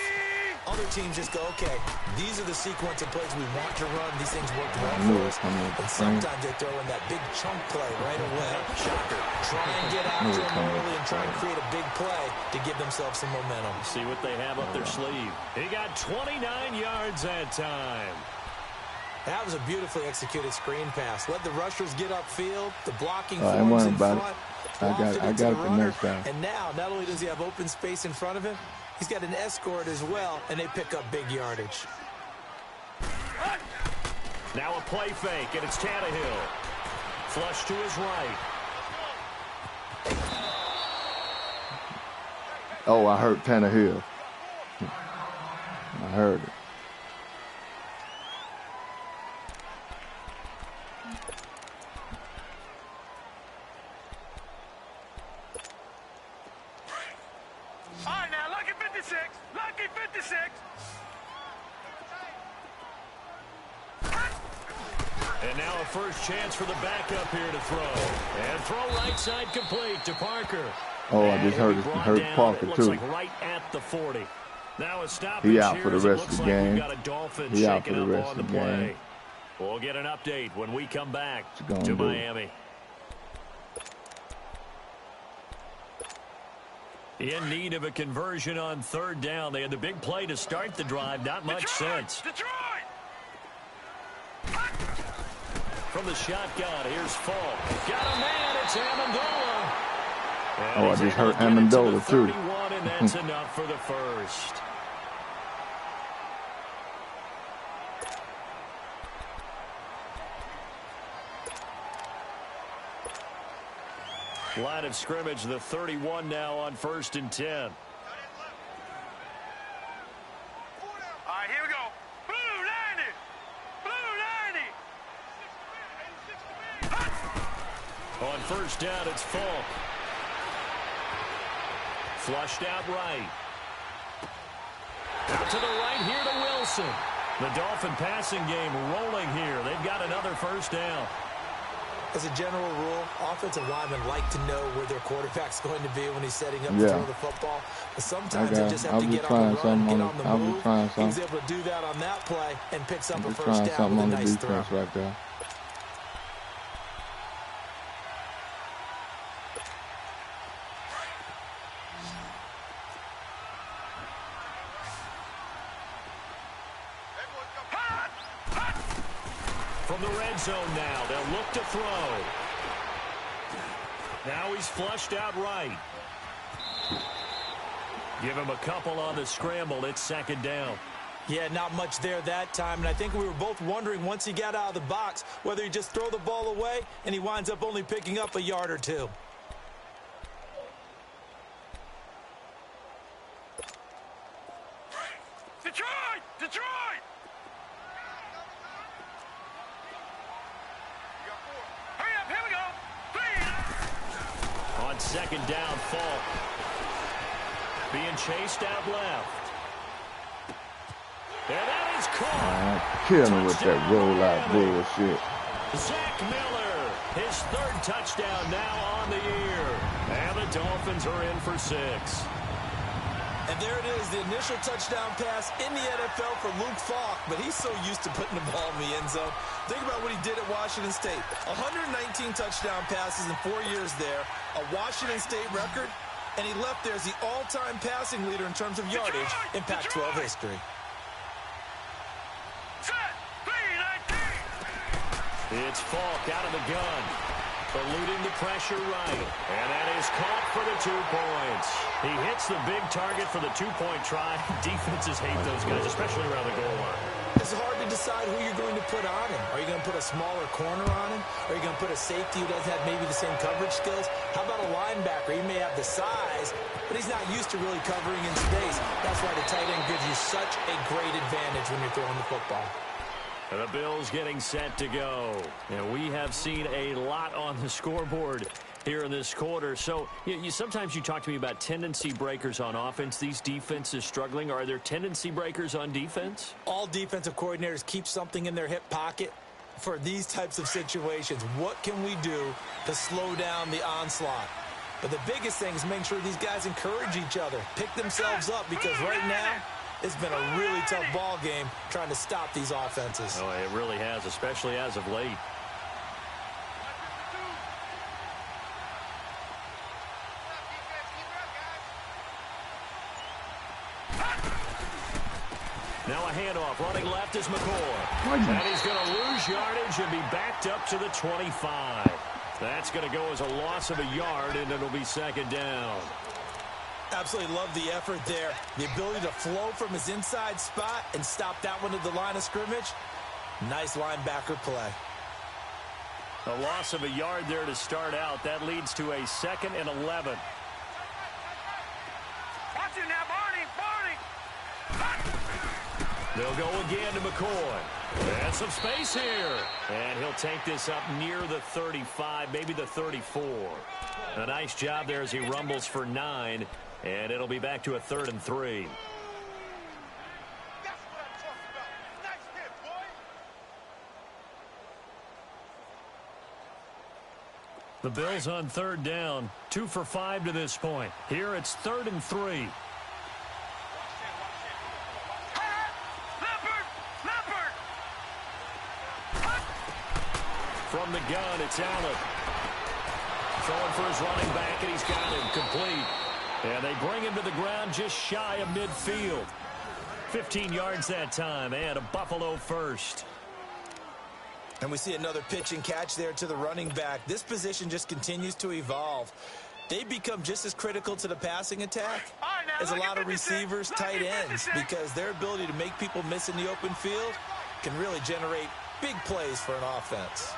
Other teams just go, okay, these are the sequence of plays we want to run. These things worked well for us. And sometimes they throw in that big chunk play right away. Shocker. Try and get after them early and try and create a big play to give themselves some momentum. See what they have up their sleeve. He got 29 yards that time. That was a beautifully executed screen pass. Let the rushers get upfield. The blocking forms in front. I got it the next time. And now, not only does he have open space in front of him, he's got an escort as well, and they pick up big yardage. Now a play fake, and it's Tannehill. Flush to his right. Oh, I heard Tannehill. I heard it. All right, now, lucky 56. Lucky 56. And now a first chance for the backup here to throw. And throw right side complete to Parker. Oh, I just heard Parker, looks too. like right at the 40. Now a stoppage He out here for the as it rest looks of the like game. we've got a Dolphin He out for shaking the up rest on the of the game. play. We'll get an update when we come back What you to gonna do? Miami. In need of a conversion on third down. They had the big play to start the drive. Not much sense. Detroit! From the shotgun, here's Falk. Got a man, it's Amendola. Oh, I just heard Amendola, too. 31, and that's enough for the first. Line of scrimmage, the 31 now on 1st and 10. All right, here we go. Blue 90! Blue 90! On first down, it's Falk. Flushed out right. Out to the right here to Wilson. The Dolphin passing game rolling here. They've got another first down. As a general rule, offensive linemen like to know where their quarterback's going to be when he's setting up to throw the football. But sometimes they just have to get on the run, get on the move. He was able to do that on that play and picks up a first down with a nice throw. Right there. From the red zone now, they'll look to throw. Now he's flushed out right. Give him a couple on the scramble. It's second down. Yeah, not much there that time, and I think we were both wondering once he got out of the box whether he just throw the ball away and he winds up only picking up a yard or two. Detroit! Detroit! Hurry up, here we go. Please. On second down, Falk. Being chased out left. And that is caught. Kill him with that rollout bullshit. Zach Miller, his third touchdown now on the year. And the Dolphins are in for 6. And there it is, the initial touchdown pass in the NFL for Luke Falk, but he's so used to putting the ball in the end zone. Think about what he did at Washington State. 119 touchdown passes in 4 years there, a Washington State record, and he left there as the all-time passing leader in terms of yardage in Pac-12 history. Set. 3-19. It's Falk out of the gun. Eluding the pressure right. And that is caught for the 2 points. He hits the big target for the 2-point try. Defenses hate those guys, especially around the goal line. It's hard to decide who you're going to put on him. Are you going to put a smaller corner on him? Are you going to put a safety who doesn't have maybe the same coverage skills? How about a linebacker? He may have the size, but he's not used to really covering in space. That's why the tight end gives you such a great advantage when you're throwing the football. The Bills getting set to go. And we have seen a lot on the scoreboard here in this quarter. So sometimes you talk to me about tendency breakers on offense. These defenses struggling. Are there tendency breakers on defense? All defensive coordinators keep something in their hip pocket for these types of situations. What can we do to slow down the onslaught? But the biggest thing is making sure these guys encourage each other, pick themselves up, because right now, it's been a really tough ball game trying to stop these offenses. Oh, it really has, especially as of late. Now a handoff. Running left is McCoy. And he's going to lose yardage and be backed up to the 25. That's going to go as a loss of a yard, and it'll be second down. Absolutely love the effort there. The ability to flow from his inside spot and stop that one at the line of scrimmage. Nice linebacker play. A loss of a yard there to start out. That leads to a 2nd and 11. Watch it now, Barney. They'll go again to McCoy. And some space here. And he'll take this up near the 35, maybe the 34. A nice job there as he rumbles for 9. And it'll be back to a 3rd and 3. That's what I'm talking about. Nice hit, boy. The Bills on 3rd down. 2 for 5 to this point. Here it's 3rd and 3. From the gun, it's Allen. Throwing for his running back, and he's got him complete. And they bring him to the ground just shy of midfield. 15 yards that time, and a Buffalo first. And we see another pitch and catch there to the running back. This position just continues to evolve. They become just as critical to the passing attack as a lot of receivers, tight ends, because their ability to make people miss in the open field can really generate big plays for an offense.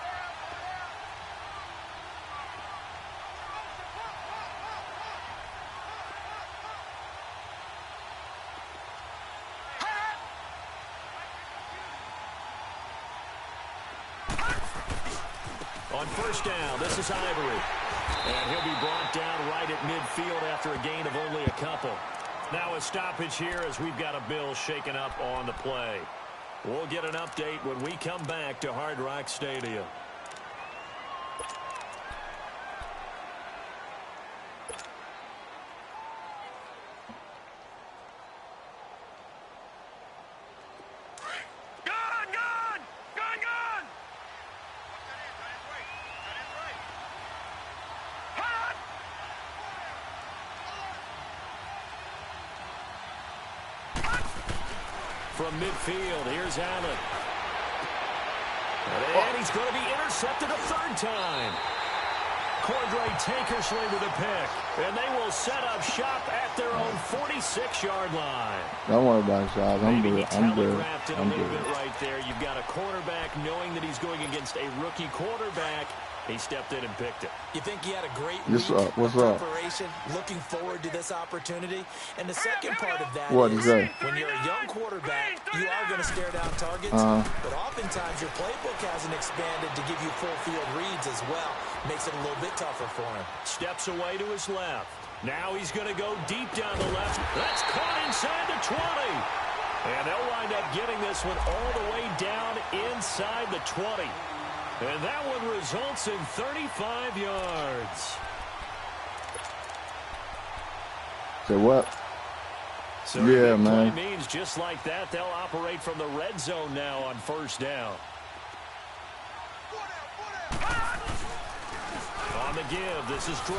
On first down, this is Ivory. And he'll be brought down right at midfield after a gain of only a couple. Now a stoppage here as we've got a Bill shaken up on the play. We'll get an update when we come back to Hard Rock Stadium. From midfield, here's Allen. And he's going to be intercepted a third time. Cordray Tankersley with a pick. And they will set up shop at their own 46-yard line. Don't worry about shots. I'm good. I'm good. I'm good. Right there. You've got a quarterback knowing that he's going against a rookie quarterback. He stepped in and picked it. You think he had a great what's up? preparation, looking forward to this opportunity? And the second part of that is when you're a young quarterback, you are going to stare down targets, but oftentimes your playbook hasn't expanded to give you full field reads as well. Makes it a little bit tougher for him. Steps away to his left. Now he's going to go deep down the left. That's caught inside the 20. And they'll wind up getting this one all the way down inside the 20. And that one results in 35 yards. So what? So yeah, man. Means just like that, they'll operate from the red zone now on first down. On the give, this is Dre.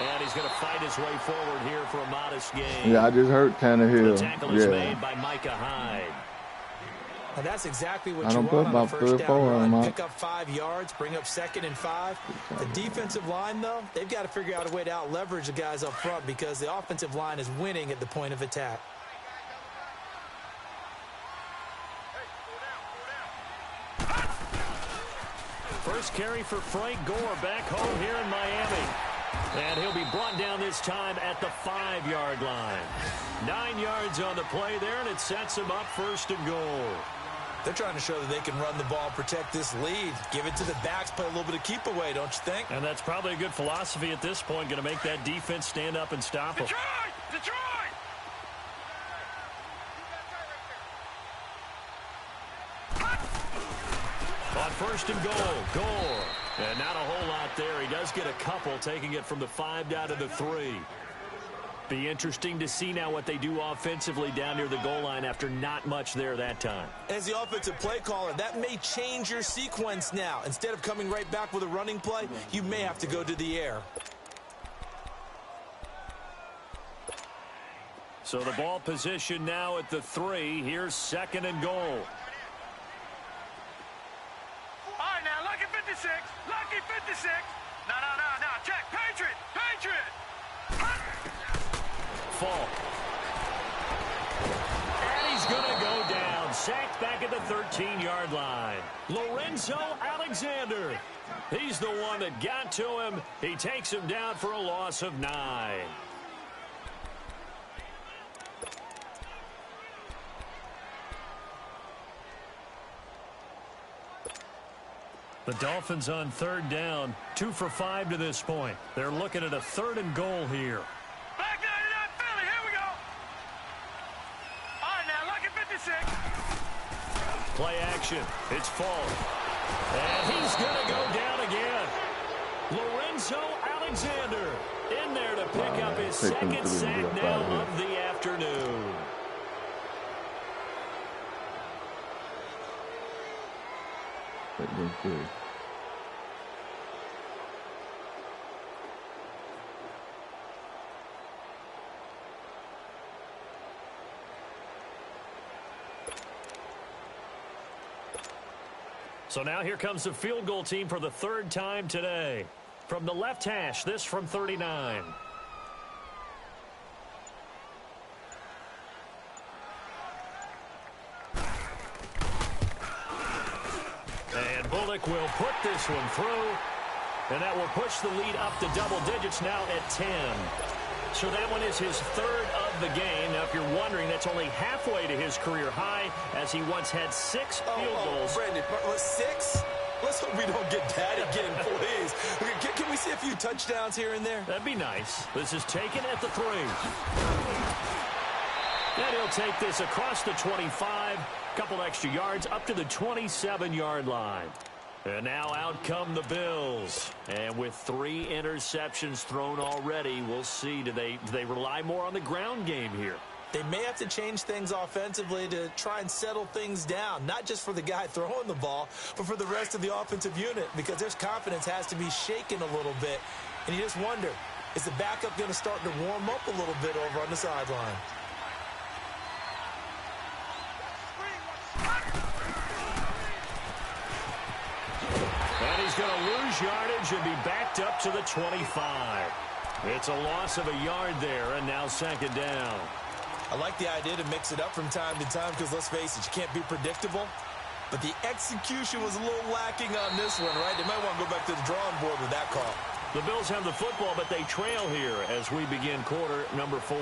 And he's going to fight his way forward here for a modest gain. Yeah, I just heard Tannehill. The tackle is made by Micah Hyde. And that's exactly what you want on a first down run. Pick up 5 yards, bring up 2nd and 5. The defensive line, though, they've got to figure out a way to out-leverage the guys up front because the offensive line is winning at the point of attack. First carry for Frank Gore back home here in Miami. And he'll be brought down this time at the 5-yard line. 9 yards on the play there, and it sets him up first and goal. They're trying to show that they can run the ball, protect this lead. Give it to the backs, play a little bit of keep away, don't you think? And that's probably a good philosophy at this point, going to make that defense stand up and stop them. Detroit! On first and goal, Gore. And not a whole lot there. He does get a couple, taking it from the 5 down to the 3. Be interesting to see now what they do offensively down near the goal line after not much there that time. As the offensive play caller, that may change your sequence now. Instead of coming right back with a running play, you may have to go to the air. So the ball position now at the 3. Here's 2nd and goal. All right, now, lucky 56. Lucky 56. No. Check. Patriot. Fall. And he's going to go down. Sacked back at the 13-yard line. Lorenzo Alexander. He's the one that got to him. He takes him down for a loss of 9. The Dolphins on 3rd down. 2 for 5 to this point. They're looking at a 3rd and goal here. Back 99 Philly, here we go. All right, now, lucky 56. Play action. It's Fall. And he's going to go down again. Lorenzo Alexander in there to pick up his 2nd sack now of the afternoon. Second and 3. So now here comes the field goal team for the third time today. From the left hash, this from 39. And Bullock will put this one through. And that will push the lead up to double digits now at 10. So that one is his third of the game. Now, if you're wondering, that's only halfway to his career high, as he once had 6 field goals. Brandon, 6? Let's hope we don't get that again, please. Can we see a few touchdowns here and there? That'd be nice. This is taken at the 3. And he'll take this across the 25. Couple extra yards up to the 27-yard line. And now out come the Bills. And with 3 interceptions thrown already, we'll see. Do they rely more on the ground game here? They may have to change things offensively to try and settle things down, not just for the guy throwing the ball, but for the rest of the offensive unit, because their confidence has to be shaken a little bit. And you just wonder, is the backup going to start to warm up a little bit over on the sideline? And he's going to lose yardage and be backed up to the 25. It's a loss of a yard there, and now second down. I like the idea to mix it up from time to time because, let's face it, you can't be predictable. But the execution was a little lacking on this one, right? They might want to go back to the drawing board with that call. The Bills have the football, but they trail here as we begin quarter number 4.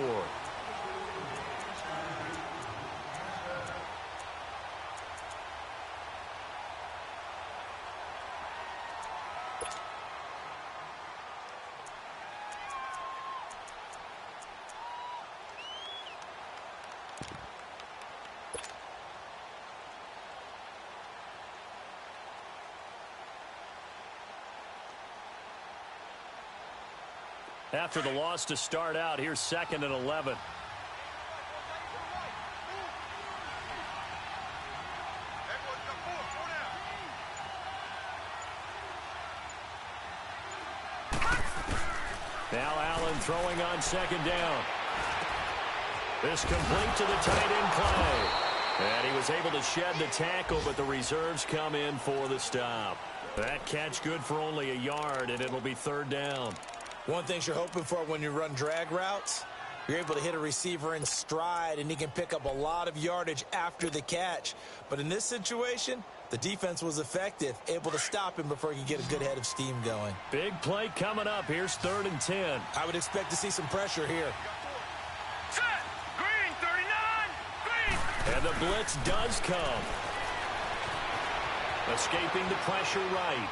After the loss to start out, here's 2nd and 11. Now Allen throwing on 2nd down. This complete to the tight end play. And he was able to shed the tackle, but the reserves come in for the stop. That catch good for only a yard, and it'll be 3rd down. One thing you're hoping for when you run drag routes, you're able to hit a receiver in stride, and he can pick up a lot of yardage after the catch. But in this situation, the defense was effective, able to stop him before he could get a good head of steam going. Big play coming up. Here's 3rd and 10. I would expect to see some pressure here. Set. Green, 39. Green. And the blitz does come. Escaping the pressure right.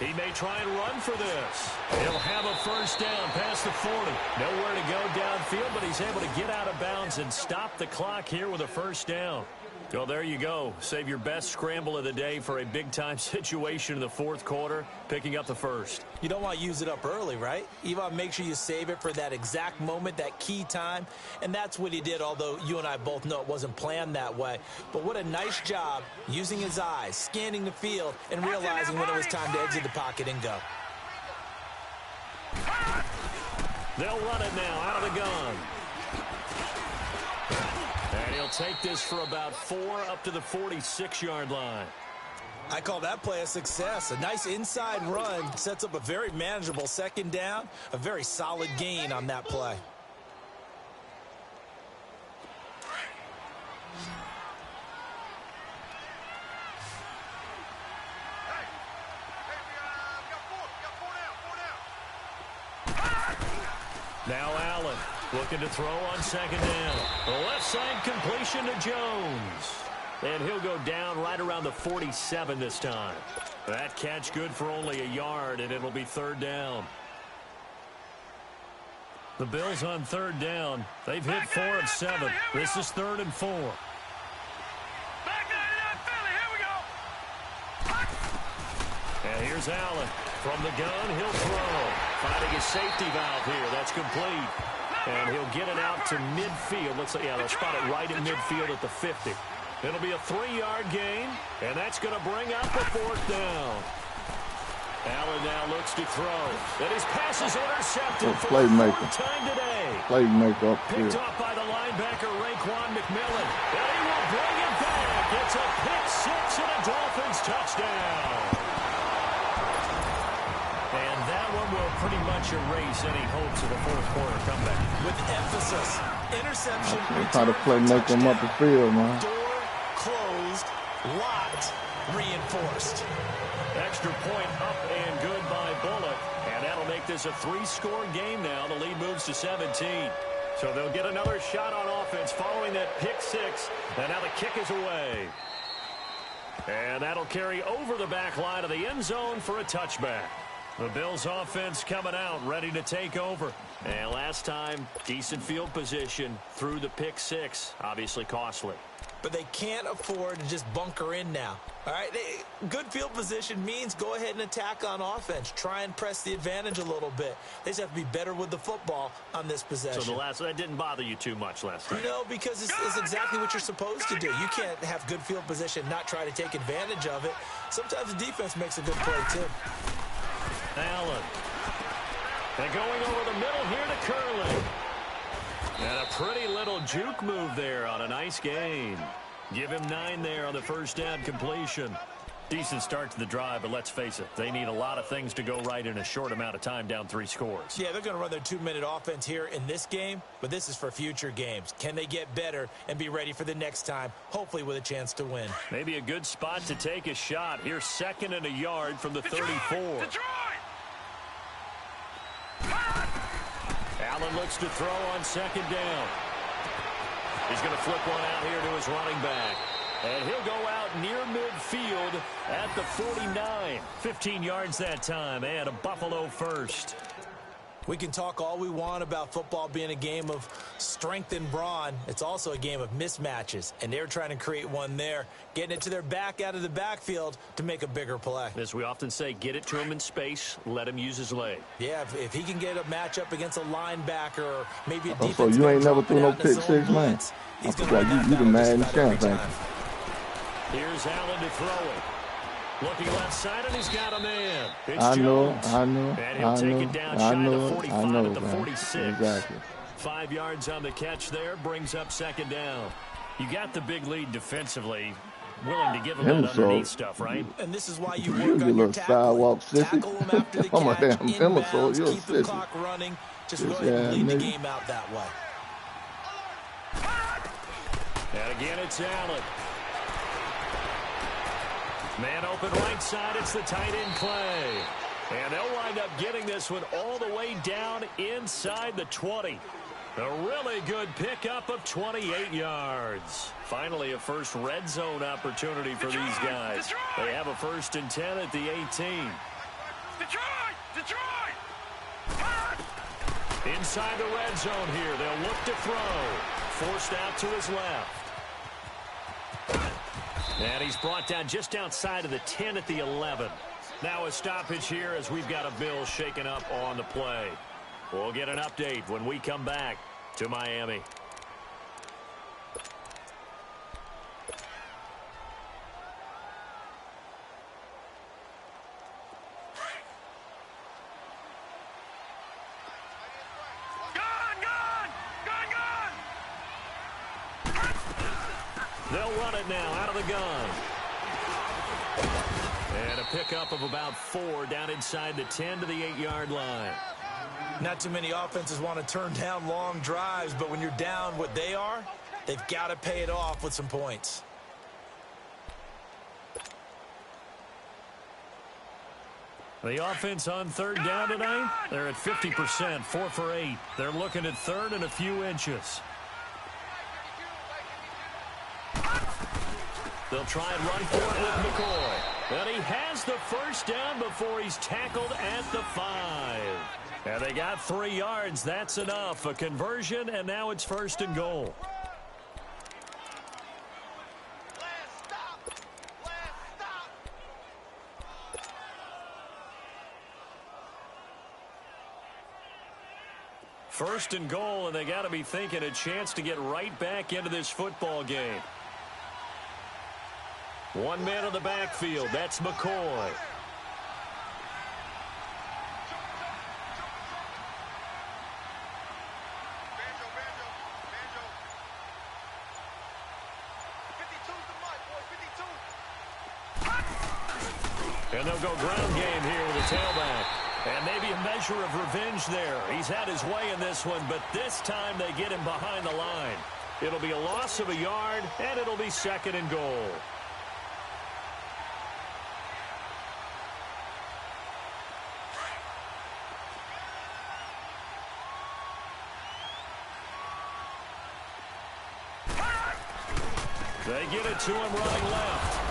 He may try and run for this. He'll have a 1st down past the 40. Nowhere to go downfield, but he's able to get out of bounds and stop the clock here with a 1st down. Well, there you go. Save your best scramble of the day for a big-time situation in the 4th quarter, picking up the 1st. You don't want to use it up early, right? You want to make sure you save it for that exact moment, that key time. And that's what he did, although you and I both know it wasn't planned that way. But what a nice job using his eyes, scanning the field, and realizing when it was time to exit the pocket and go. They'll run it now out of the gun. And he'll take this for about 4 up to the 46-yard line. I call that play a success. A nice inside run sets up a very manageable 2nd down, a very solid gain on that play. Now Allen looking to throw on 2nd down. The left side completion to Jones. And he'll go down right around the 47 this time. That catch good for only a yard, and it'll be 3rd down. The Bills on 3rd down. They've hit 4 of 7. This is 3rd and 4. And here's Allen. From the gun, he'll throw. Finding his safety valve here. That's complete. And he'll get it out to midfield. Looks like, yeah, they'll spot it right in midfield at the 50. It'll be a 3-yard gain, and that's going to bring up a 4th down. Allen now looks to throw. And his pass is intercepted for the 4th time today. Playmaker up here. Picked off by the linebacker, Raekwon McMillan. And he will bring it back. It's a pick 6 and a Dolphins touchdown. And that one will pretty much erase any hopes of a 4th quarter comeback. With emphasis, interception. Try to make them up the field, man. Door closed, locked, reinforced. Extra point up and good by Bullock. And that'll make this a 3-score game now. The lead moves to 17. So they'll get another shot on offense following that pick 6. And now the kick is away. And that'll carry over the back line of the end zone for a touchback. The Bills offense coming out, ready to take over. And last time, decent field position through the pick 6. Obviously costly. But they can't afford to just bunker in now. All right, good field position means go ahead and attack on offense. Try and press the advantage a little bit. They just have to be better with the football on this possession. So that didn't bother you too much last time? No, because it's exactly what you're supposed to do. You can't have good field position, not try to take advantage of it. Sometimes the defense makes a good play, too. Allen. And going over the middle here to Curley. And a pretty little juke move there on a nice gain. Give him 9 there on the first down completion. Decent start to the drive, but let's face it, they need a lot of things to go right in a short amount of time down 3 scores. Yeah, they're going to run their 2-minute offense here in this game, but this is for future games. Can they get better and be ready for the next time, hopefully with a chance to win? Maybe a good spot to take a shot. Here's 2nd and a yard from the 34. Allen looks to throw on 2nd down. He's going to flip one out here to his running back. And he'll go out near midfield at the 49. 15 yards that time, and a Buffalo first. We can talk all we want about football being a game of strength and brawn. It's also a game of mismatches, and they're trying to create one there, getting it to their back out of the backfield to make a bigger play. As we often say, get it to him in space, let him use his leg. Yeah, if he can get a matchup against a linebacker or maybe a defense. So you ain't never threw no pick 6, man. I forgot you the man champ, thank you. Here's Allen to throw it. Looking left side, and he's got a man. It's I know. And he'll take it down shy of the 45 at the 46. Exactly. 5 yards on the catch there, brings up 2nd down. You got the big lead defensively. Willing to give him that underneath stuff, right? And this is why you work on your sidewalk tackle them after the catch, inbounds, keep the clock running. Just go ahead and lead the game out that way. And again, it's Allen. Man open right side, it's the tight end play. And they'll wind up getting this one all the way down inside the 20. A really good pickup of 28 yards. Finally, a first red zone opportunity for these guys. They have a 1st and 10 at the 18. Detroit! Inside the red zone here, they'll look to throw. Forced out to his left. And he's brought down just outside of the 10 at the 11. Now a stoppage here as we've got a Bill shaken up on the play. We'll get an update when we come back to Miami. They'll run it now out of the gun. And a pickup of about 4 down inside the 10 to the 8-yard line. Not too many offenses want to turn down long drives, but when you're down what they are, they've got to pay it off with some points. The offense on 3rd down tonight, they're at 50%, 4 for 8. They're looking at 3rd and a few inches. They'll try and run for it with McCoy. And he has the 1st down before he's tackled at the 5. And they got 3 yards. That's enough. A conversion, and now it's 1st and goal. First and goal, and they got to be thinking a chance to get right back into this football game. One man on the backfield. That's McCoy. And they'll go ground game here with a tailback. And maybe a measure of revenge there. He's had his way in this one, but this time they get him behind the line. It'll be a loss of a yard, and it'll be 2nd and goal. They get it to him running left.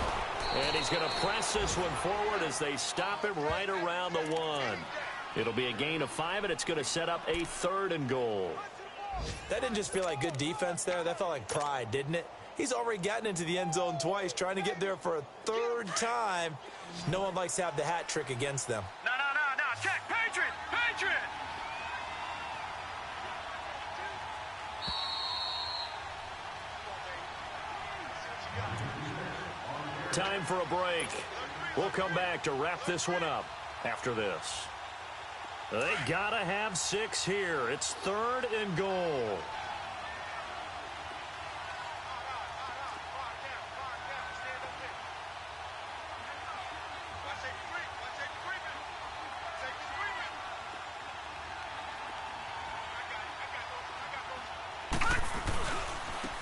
And he's going to press this one forward as they stop him right around the 1. It'll be a gain of 5, and it's going to set up a 3rd and goal. That didn't just feel like good defense there. That felt like pride, didn't it? He's already gotten into the end zone twice, trying to get there for a 3rd time. No one likes to have the hat trick against them. No. Check. Patriot. Time for a break. We'll come back to wrap this one up after this. They gotta have 6 here. It's 3rd and goal.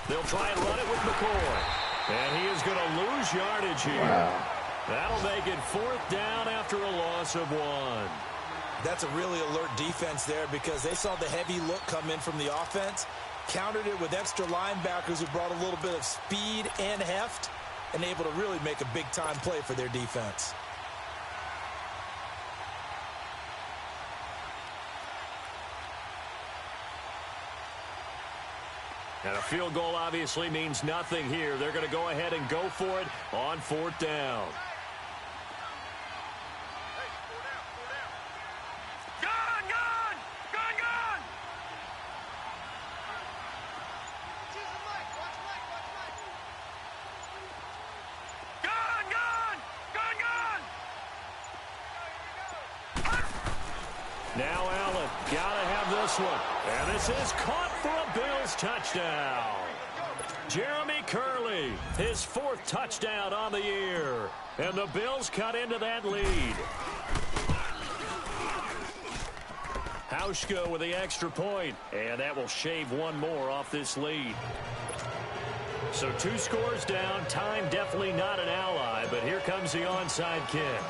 They'll try and run it with McCoy. And he is going to lose yardage here. Wow. That'll make it 4th down after a loss of 1. That's a really alert defense there because they saw the heavy look come in from the offense, countered it with extra linebackers who brought a little bit of speed and heft, and able to really make a big-time play for their defense. And a field goal obviously means nothing here. They're going to go ahead and go for it on 4th down. Now Allen, gotta have this one. And this is caught for a Bills touchdown. Jeremy Curley, his 4th touchdown on the year. And the Bills cut into that lead. Hauschka with the extra point, and that will shave 1 more off this lead. So 2 scores down. Time definitely not an ally, but here comes the onside kick.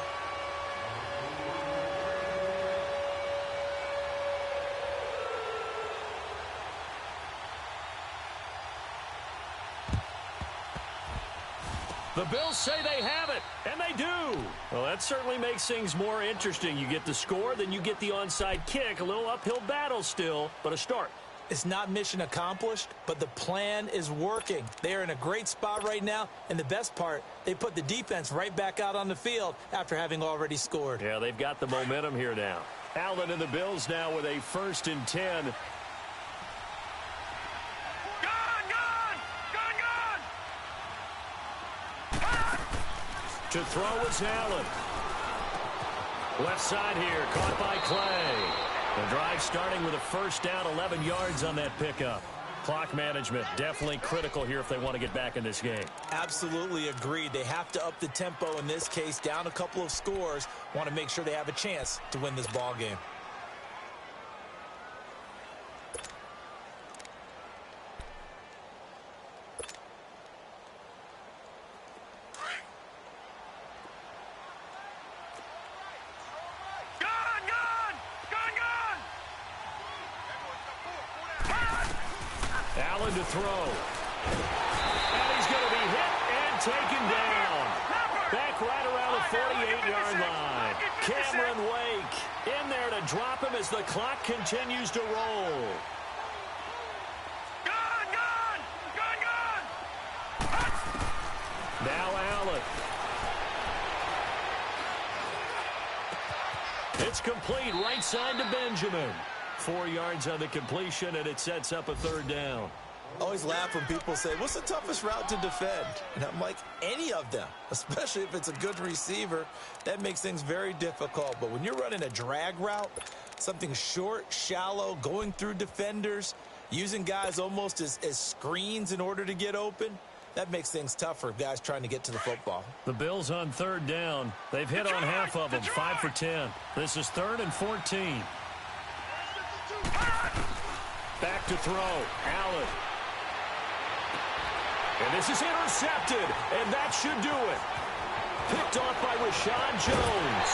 The Bills say they have it, and they do. Well, that certainly makes things more interesting. You get the score, then you get the onside kick. A little uphill battle still, but a start. It's not mission accomplished, but the plan is working. They are in a great spot right now, and the best part, they put the defense right back out on the field after having already scored. Yeah, they've got the momentum here now. Allen and the Bills now with a 1st and 10. To throw is Allen. Left side here, caught by Clay. The drive starting with a 1st down, 11 yards on that pickup. Clock management definitely critical here if they want to get back in this game. Absolutely agreed. They have to up the tempo in this case, down a couple of scores. Want to make sure they have a chance to win this ball game. Allen to throw. And he's going to be hit and taken down. Back right around the 48-yard line. Cameron Wake in there to drop him as the clock continues to roll. Now Allen. It's complete right side to Benjamin. 4 yards on the completion, and it sets up a 3rd down. always laugh when people say, what's the toughest route to defend? And I'm like, any of them, especially if it's a good receiver. That makes things very difficult. But when you're running a drag route, something short, shallow, going through defenders, using guys almost as screens in order to get open, that makes things tough for guys trying to get to the football. The Bills on third down. They've hit on half of them, 5 for 10. This is 3rd and 14. Back to throw. Allen. And this is intercepted, and that should do it. Picked off by Rashad Jones.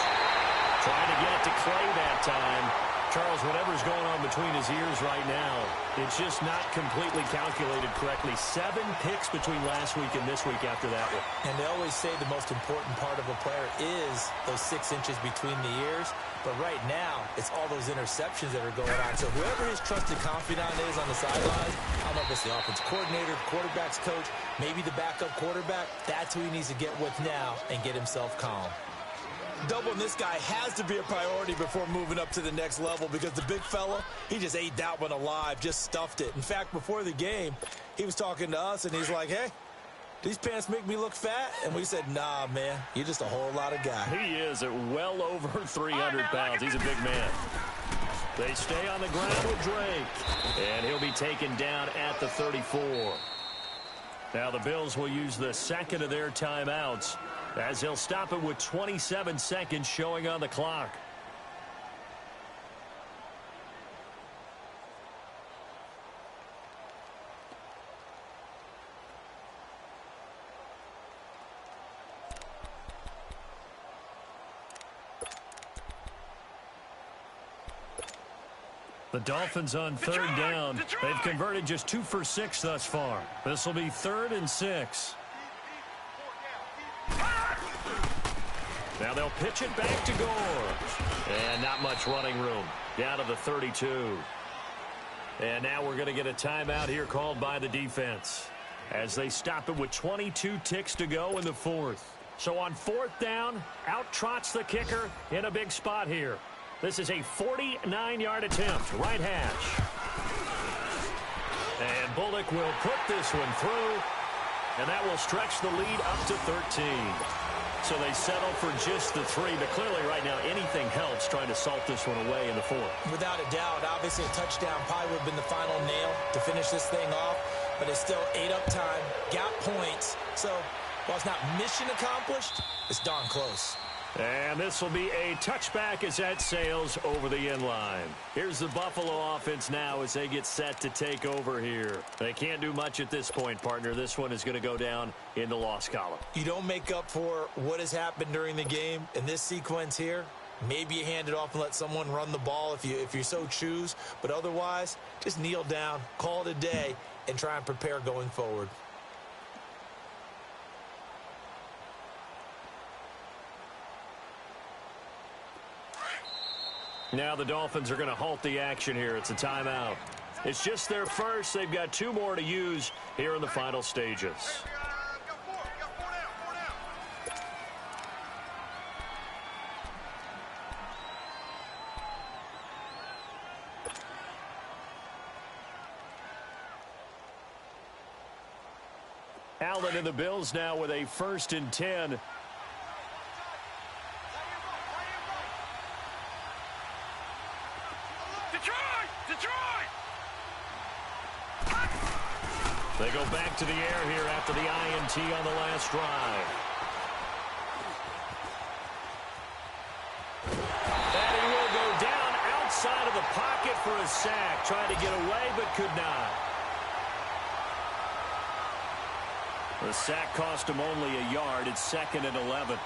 Trying to get it to Clay that time. Charles, whatever's going on between his ears right now, it's just not completely calculated correctly. 7 picks between last week and this week after that one. And they always say the most important part of a player is those 6 inches between the ears. But right now, it's all those interceptions that are going on. So whoever his trusted confidant is on the sidelines, I don't know if it's the offensive coordinator, the quarterback's coach, maybe the backup quarterback, that's who he needs to get with now and get himself calm. Doubling this guy has to be a priority before moving up to the next level because the big fella, he just ate that one alive, just stuffed it. In fact, before the game, he was talking to us, and he's like, hey, these pants make me look fat? And we said, nah, man, you're just a whole lot of guy. He is at well over 300 pounds. He's a big man. They stay on the ground with Drake, and he'll be taken down at the 34. Now the Bills will use the second of their timeouts as he'll stop it with 27 seconds showing on the clock. The Dolphins on third down. They've converted just 2 for 6 thus far. This will be 3rd and 6. Now they'll pitch it back to Gore. And not much running room. Down to the 32. And now we're going to get a timeout here called by the defense as they stop it with 22 ticks to go in the 4th. So on 4th down, out trots the kicker in a big spot here. This is a 49-yard attempt, right hash. And Bullock will put this one through, and that will stretch the lead up to 13. So they settle for just the 3, but clearly right now anything helps trying to salt this one away in the 4th. Without a doubt, obviously a touchdown probably would have been the final nail to finish this thing off, but it's still 8 up time, got points. So while it's not mission accomplished, it's darn close. And this will be a touchback as that sails over the end line. Here's the Buffalo offense now as they get set to take over here. They can't do much at this point, partner. This one is going to go down in the loss column. You don't make up for what has happened during the game in this sequence here. Maybe you hand it off and let someone run the ball if you so choose. But otherwise, just kneel down, call it a day, and try and prepare going forward. Now the Dolphins are going to halt the action here. It's a timeout. It's just their first. They've got 2 more to use here in the final stages. Allen and the Bills now with a 1st and 10. They go back to the air here after the INT on the last drive. And he will go down outside of the pocket for a sack. Trying to get away, but could not. The sack cost him only a yard. It's 2nd and 11.